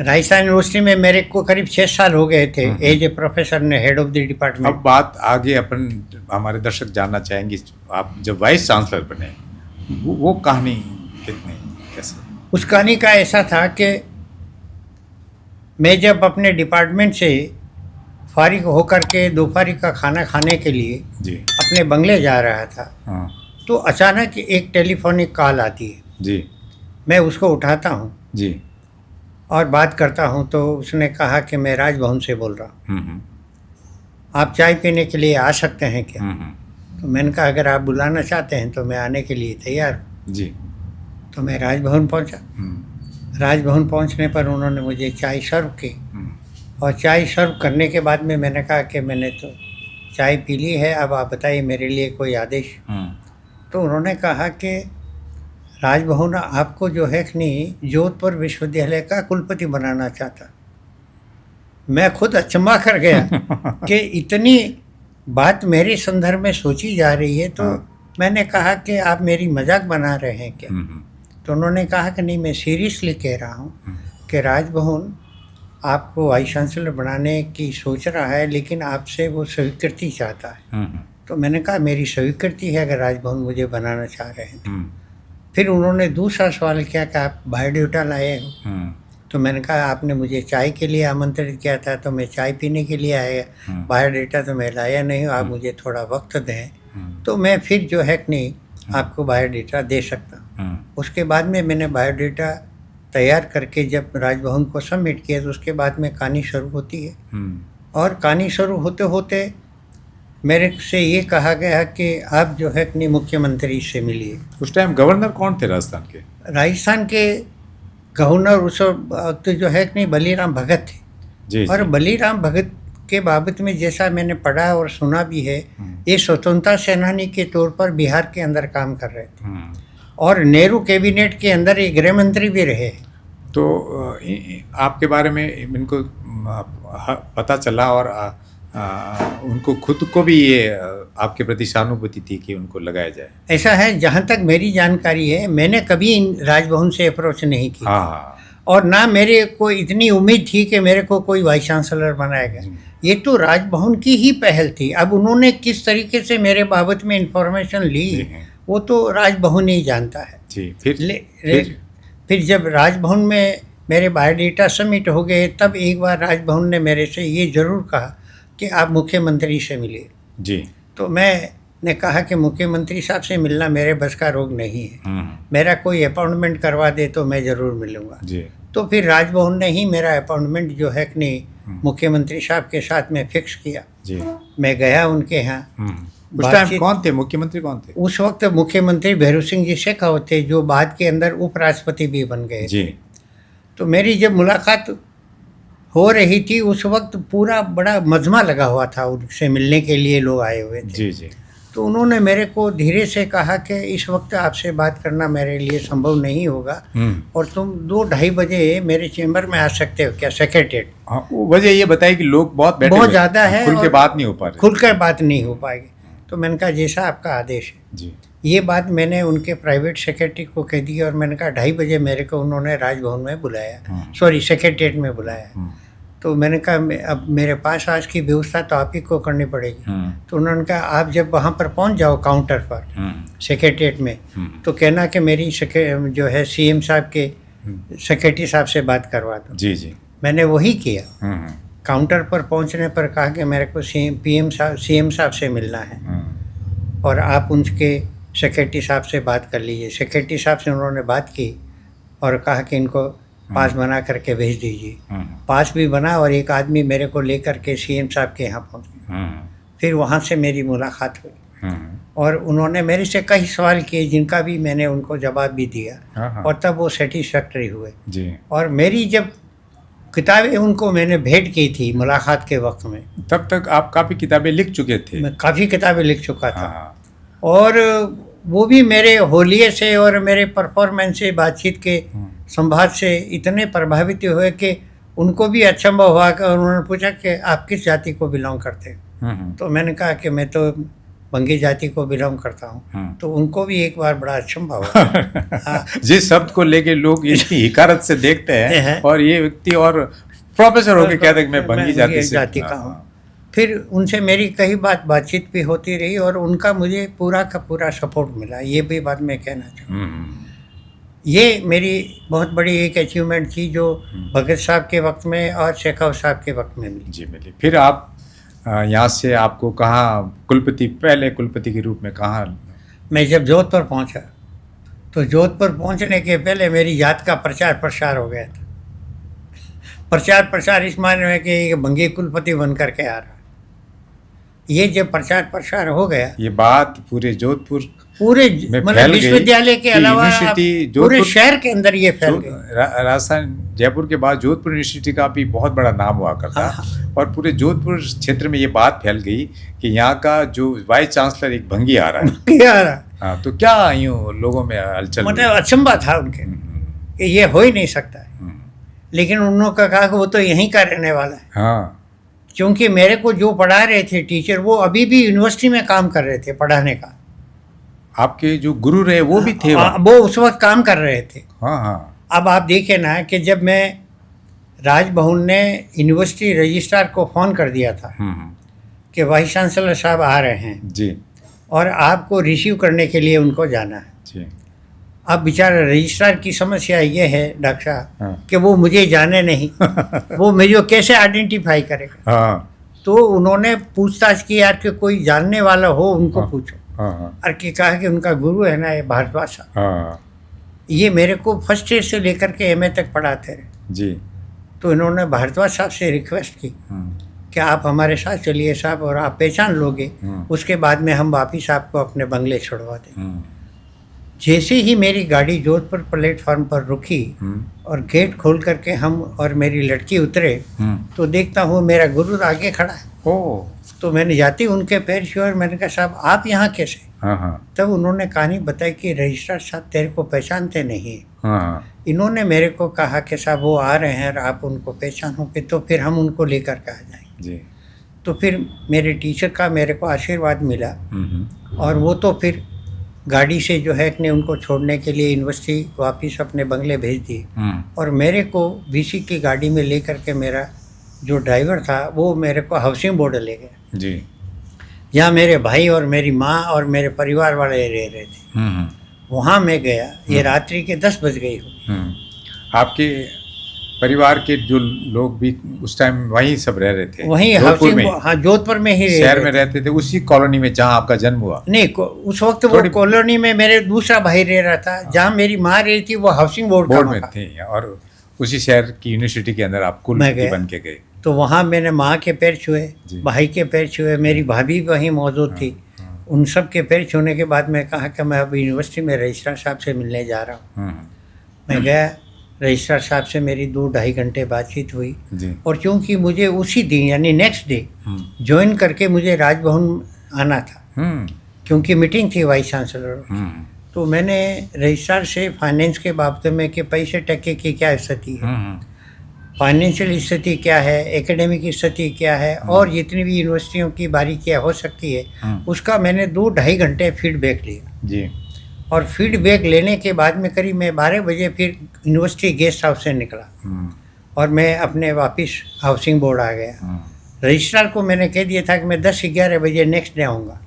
राजस्थान यूनिवर्सिटी में मेरे को करीब 6 साल हो गए थे एज ए प्रोफेसर ने हेड ऑफ द डिपार्टमेंट। अब बात आगे अपन हमारे दर्शक जानना चाहेंगे, आप जब वाइस चांसलर बने वो कहानी कितनी कैसे? उस कहानी का ऐसा था कि मैं जब अपने डिपार्टमेंट से फारिग होकर के दोपहर का खाना खाने के लिए जी अपने बंगले जा रहा था तो अचानक एक टेलीफोनिक कॉल आती है जी। मैं उसको उठाता हूँ जी और बात करता हूँ तो उसने कहा कि मैं राजभवन से बोल रहा हूँ, आप चाय पीने के लिए आ सकते हैं क्या? तो मैंने कहा अगर आप बुलाना चाहते हैं तो मैं आने के लिए तैयार जी। तो मैं राजभवन पहुँचा। राजभवन पहुँचने पर उन्होंने मुझे चाय सर्व की और चाय सर्व करने के बाद में मैंने कहा कि मैंने तो चाय पी ली है, अब आप बताइए मेरे लिए कोई आदेश। तो उन्होंने कहा कि राजभवन आपको जो है कि नहीं जोधपुर विश्वविद्यालय का कुलपति बनाना चाहता। मैं खुद अचंभा कर गया कि इतनी बात मेरे संदर्भ में सोची जा रही है। तो मैंने कहा कि आप मेरी मजाक बना रहे हैं क्या? तो उन्होंने कहा कि नहीं मैं सीरियसली कह रहा हूँ कि राजभवन आपको वाइस चांसलर बनाने की सोच रहा है लेकिन आपसे वो स्वीकृति चाहता है। तो मैंने कहा मेरी स्वीकृति है अगर राजभवन मुझे बनाना चाह रहे हैं। फिर उन्होंने दूसरा सवाल किया कि आप बायोडाटा लाए हो? तो मैंने कहा आपने मुझे चाय के लिए आमंत्रित किया था तो मैं चाय पीने के लिए आया, बायोडाटा तो मैं लाया नहीं हूँ, आप मुझे थोड़ा वक्त दें। तो मैं फिर जो है कि नहीं आपको बायोडेटा दे सकता हूँ। उसके बाद में मैंने बायोडेटा तैयार करके जब राजभवन को सबमिट किया तो उसके बाद में कहानी शुरू होती है। और कहानी शुरू होते होते मेरे से ये कहा गया कि आप जो है अपनी मुख्यमंत्री से मिलिए। उस टाइम गवर्नर कौन थे राजस्थान के? राजस्थान के गवर्नर उस वक्त जो है कि बलीराम भगत थे। जी, और जी। बलीराम भगत के बाबत में जैसा मैंने पढ़ा और सुना भी है, ये स्वतंत्रता सेनानी के तौर पर बिहार के अंदर काम कर रहे थे और नेहरू कैबिनेट के अंदर ये गृह मंत्री भी रहे। तो आपके बारे में इनको पता चला और उनको खुद को भी ये आपके प्रति सहानुभूति थी कि उनको लगाया जाए? ऐसा है, जहाँ तक मेरी जानकारी है, मैंने कभी राजभवन से अप्रोच नहीं की। हाँ। और ना मेरे को इतनी उम्मीद थी कि मेरे को कोई वाइस चांसलर बनाएगा। ये तो राजभवन की ही पहल थी। अब उन्होंने किस तरीके से मेरे बाबत में इंफॉर्मेशन ली वो तो राजभवन ही जानता है। जी। फिर जब राजभवन में मेरे बायोडेटा सबमिट हो गए तब एक बार राजभवन ने मेरे से ये ज़रूर कहा कि आप मुख्यमंत्री से मिलिए। जी। तो मैंने कहा कि मुख्यमंत्री साहब से मिलना मेरे बस का रोग नहीं है, मेरा कोई अपॉइंटमेंट करवा दे तो मैं ज़रूर मिलूँगा। जी। तो फिर राजभवन ने ही मेरा अपॉइंटमेंट जो है कि मुख्यमंत्री साहब के साथ में फिक्स किया। जी। मैं गया उनके यहाँ। उस टाइम कौन थे मुख्यमंत्री? कौन थे उस वक्त? मुख्यमंत्री भैरू सिंह जी शेखावत थे, जो बाद के अंदर उपराष्ट्रपति भी बन गए। जी। तो मेरी जब मुलाकात हो रही थी उस वक्त पूरा बड़ा मजमा लगा हुआ था, उनसे मिलने के लिए लोग आए हुए थे। जी, जी। तो उन्होंने मेरे को धीरे से कहा कि इस वक्त आपसे बात करना मेरे लिए संभव नहीं होगा और तुम 2-2:30 बजे मेरे चेंबर में आ सकते हो क्या, सेक्रेटरीट? हाँ, वो वजह ये बताई कि लोग बहुत ज़्यादा है, खुल के बात नहीं हो पा रही। खुल कर बात नहीं हो पाएगी। तो मैंने कहा जैसा आपका आदेश है। जी। ये बात मैंने उनके प्राइवेट सेक्रेटरी को कह दी और मैंने कहा 2:30 बजे मेरे को उन्होंने राजभवन में बुलाया, सॉरी सेक्रेटरीट में बुलाया। तो मैंने कहा अब मेरे पास आज की व्यवस्था तो आप ही को करनी पड़ेगी। तो उन्होंने कहा आप जब वहाँ पर पहुँच जाओ काउंटर पर सेक्रेटरीट में तो कहना कि मेरी जो है सीएम साहब के सेक्रेटरी साहब से बात करवा दो। जी, जी। मैंने वही किया। काउंटर पर पहुँचने पर कहा कि मेरे को सीएम साहब से मिलना है और आप उनके सेक्रेटरी साहब से बात कर लीजिए। सेक्रेटरी साहब से उन्होंने बात की और कहा कि इनको पास बना करके भेज दीजिए। पास भी बना और एक आदमी मेरे को लेकर के सीएम साहब के यहाँ पहुँच गया। फिर वहाँ से मेरी मुलाकात हुई और उन्होंने मेरे से कई सवाल किए जिनका भी मैंने उनको जवाब भी दिया और तब वो सेटिस्फैक्ट्री हुए। जी। और मेरी जब किताबें उनको मैंने भेंट की थी मुलाकात के वक्त में, तब तक आप काफ़ी किताबें लिख चुके थे? मैं काफ़ी किताबें लिख चुका था और वो भी मेरे होलिये से और मेरे परफॉर्मेंस से, बातचीत के संवाद से इतने प्रभावित हुए कि उनको भी अचंभव हुआ कि उन्होंने पूछा कि आप किस जाति को बिलोंग करते हैं? तो मैंने कहा कि मैं तो बंगी जाति को बिलोंग करता हूँ। तो उनको भी एक बार बड़ा अचंभव हुआ। जिस शब्द को लेके लोग इतनी हिकारत से देखते हैं और ये व्यक्ति और प्रोफेसर होके कहते हैं कि मैं बंगी जाति का हूँ। फिर उनसे मेरी कई बातचीत भी होती रही और उनका मुझे पूरा का पूरा सपोर्ट मिला। ये भी बात मैं कहना चाहूँ। ये मेरी बहुत बड़ी एक अचीवमेंट थी जो भगत साहब के वक्त में और शेखावत साहब के वक्त में मिली। जी, मिली। फिर आप यहाँ से आपको कहाँ पहले कुलपति के रूप में कहाँ? मैं जब जोधपुर पहुँचा तो जोधपुर पहुँचने के पहले मेरी जात का प्रचार प्रसार हो गया था। प्रचार प्रसार इस मायने में कि बंगी कुलपति बन करके आ रहा। ये जब प्रचार प्रसार हो गया, ये बात पूरे जोधपुर पूरे मतलब विश्वविद्यालय के अलावा पूरे शहर के अंदर ये फैल गई। राजस्थान जयपुर के बाद जोधपुर यूनिवर्सिटी का भी बहुत बड़ा नाम हुआ करता। और पूरे जोधपुर क्षेत्र में ये बात फैल गई कि यहाँ का जो वाइस चांसलर एक भंगी आ रहा है। हाँ, तो क्या यूँ लोगों में हलचल, मतलब अचंभा था उनके कि ये हो ही नहीं सकता है। लेकिन उन्होंने कहा कि वो तो यहीं का रहने वाला है। हाँ, क्योंकि मेरे को जो पढ़ा रहे थे टीचर वो अभी भी यूनिवर्सिटी में काम कर रहे थे पढ़ाने का। आपके जो गुरु रहे वो भी थे? वो उस वक्त काम कर रहे थे। हाँ, हाँ। अब आप देखें ना कि जब मैं राजभवन ने यूनिवर्सिटी रजिस्ट्रार को फ़ोन कर दिया था कि वाइस चांसलर साहब आ रहे हैं जी और आपको रिसीव करने के लिए उनको जाना है जी। अब बेचारा रजिस्ट्रार की समस्या ये है डॉक्टर साहब कि वो मुझे जाने नहीं वो मुझे कैसे आइडेंटिफाई करेगा। तो उन्होंने पूछताछ की यार कि कोई जानने वाला हो उनको पूछो। हाँ हाँ और कि कहा कि उनका गुरु है ना ये भारद्वाज साहब, हाँ ये मेरे को फर्स्ट ईयर से लेकर के एमए तक पढ़ाते रहे। जी। तो इन्होंने भारद्वाज साहब से रिक्वेस्ट की कि आप हमारे साथ चलिए साहब और आप पहचान लोगे, उसके बाद में हम वापिस आपको अपने बंगले छोड़वा दें। जैसे ही मेरी गाड़ी जोधपुर प्लेटफार्म पर रुकी और गेट खोल करके हम और मेरी लड़की उतरे तो देखता हूँ मेरा गुरु आगे खड़ा है। ओ तो मैंने जाते उनके पैर छुए और मैंने कहा साहब आप यहाँ कैसे? हाँ हाँ तब उन्होंने कहानी बताई कि रजिस्ट्रार साहब तेरे को पहचानते नहीं। हाँ इन्होंने मेरे को कहा कि साहब वो आ रहे हैं और आप उनको पहचानोगे तो फिर हम उनको लेकर के आ जाएंगे। जी। तो फिर मेरे टीचर का मेरे को आशीर्वाद मिला और वो तो फिर गाड़ी से जो है कि उनको छोड़ने के लिए यूनिवर्सिटी वापस अपने बंगले भेज दी और मेरे को बीसी की गाड़ी में लेकर के मेरा जो ड्राइवर था वो मेरे को हाउसिंग बोर्ड ले गया जी। जहाँ मेरे भाई और मेरी माँ और मेरे परिवार वाले रह रहे थे। वहाँ मैं गया, ये रात्रि के 10 बज गई हो। आपके परिवार के जो लोग भी उस टाइम वहीं सब रह रहे थे? वहीं जोधपुर में? हाँ जोधपुर में ही शहर में रहते थे, उसी कॉलोनी में जहाँ आपका जन्म हुआ? नहीं, उस वक्त वो कॉलोनी में मेरे दूसरा भाई रह रहा था। जहाँ मेरी माँ रही थी वो हाउसिंग बोर्ड में थे और उसी शहर की यूनिवर्सिटी के अंदर आप कुलपति बन के गए। तो वहाँ मैंने माँ के पैर छुए, भाई के पैर छुए, मेरी भाभी वहीं मौजूद थी। उन सब के पैर छूने के बाद मैं कहा कि मैं अब यूनिवर्सिटी में रजिस्ट्रार साहब से मिलने जा रहा हूँ। मैं गया, रजिस्ट्रार साहब से मेरी 2-2.5 घंटे बातचीत हुई और क्योंकि मुझे उसी दिन यानी नेक्स्ट डे ज्वाइन करके मुझे राजभवन आना था क्योंकि मीटिंग थी वाइस चांसलर। तो मैंने रजिस्ट्रार से फाइनेंस के बाबत में कि पैसे टके की क्या स्थिति है, फाइनेंशियल स्थिति क्या है, एकेडमिक स्थिति क्या है और जितनी भी यूनिवर्सिटियों की बारीकियाँ हो सकती है उसका मैंने 2-2.5 घंटे फीडबैक लिया जी। और फीडबैक लेने के बाद में करीब मैं 12 बजे फिर यूनिवर्सिटी गेस्ट हाउस से निकला और मैं अपने वापस हाउसिंग बोर्ड आ गया। रजिस्ट्रार को मैंने कह दिया था कि मैं 10-11 बजे नेक्स्ट डे आऊँगा,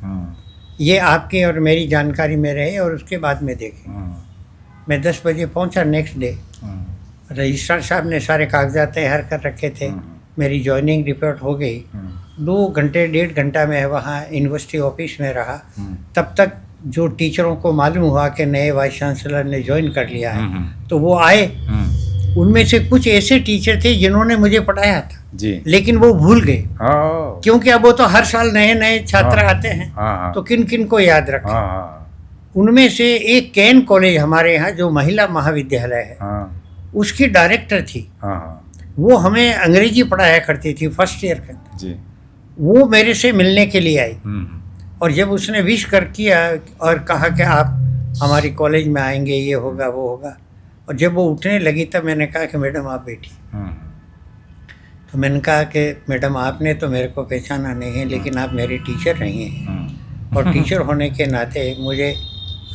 ये आपके और मेरी जानकारी में रहे और उसके बाद में देखें। मैं 10 बजे पहुँचा नेक्स्ट डे। रजिस्ट्रार साहब ने सारे कागजात तैयार कर रखे थे, मेरी ज्वाइनिंग रिपोर्ट हो गई। 2 घंटे 1.5 घंटा मैं वहाँ यूनिवर्सिटी ऑफिस में रहा। तब तक जो टीचरों को मालूम हुआ कि नए वाइस चांसलर ने ज्वाइन कर लिया है तो वो आए। उनमें से कुछ ऐसे टीचर थे जिन्होंने मुझे पढ़ाया था जी, लेकिन वो भूल गए क्योंकि अब वो तो हर साल नए नए छात्र आते हैं तो किन किन को याद रखें। उनमें से एक कैन कॉलेज हमारे यहाँ जो महिला महाविद्यालय है उसकी डायरेक्टर थी, वो हमें अंग्रेजी पढ़ाया करती थी फर्स्ट ईयर के अंदर। वो मेरे से मिलने के लिए आई और जब उसने विश कर किया और कहा कि आप हमारी कॉलेज में आएंगे, ये होगा वो होगा, और जब वो उठने लगी तब मैंने कहा कि मैडम आप बैठी। तो मैंने कहा कि मैडम आपने तो मेरे को पहचाना नहीं है लेकिन आप मेरे टीचर नहीं हैं और टीचर होने के नाते मुझे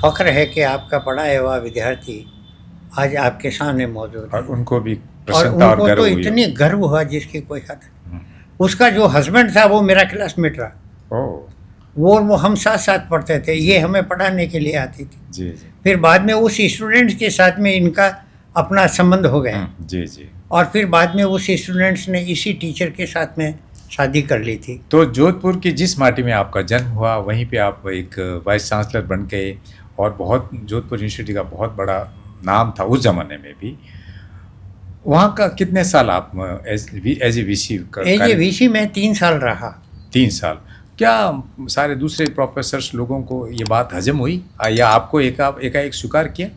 फ़ख्र है कि आपका पढ़ाया हुआ विद्यार्थी आज आपके सामने मौजूद है। और उनको भी और उनको तो इतनी गर्व हुआ जिसकी कोई हद नहीं। उसका जो हस्बैंड था वो मेरा क्लासमेट रहा, वो हम साथ साथ पढ़ते थे, ये हमें पढ़ाने के लिए आती थी जी। फिर बाद में उस स्टूडेंट्स के साथ में इनका अपना संबंध हो गया जी जी। और फिर बाद में उस स्टूडेंट्स ने इसी टीचर के साथ में शादी कर ली थी। तो जोधपुर की जिस माटी में आपका जन्म हुआ वहीं पे आप एक वाइस चांसलर बन गए और बहुत जोधपुर यूनिवर्सिटी का बहुत बड़ा नाम था उस ज़माने में भी। वहाँ का कितने साल आप एज ए वीसी में 3 साल रहा। 3 साल। क्या सारे दूसरे प्रोफेसर्स लोगों को ये बात हजम हुई या आपको एकाएक स्वीकार किया?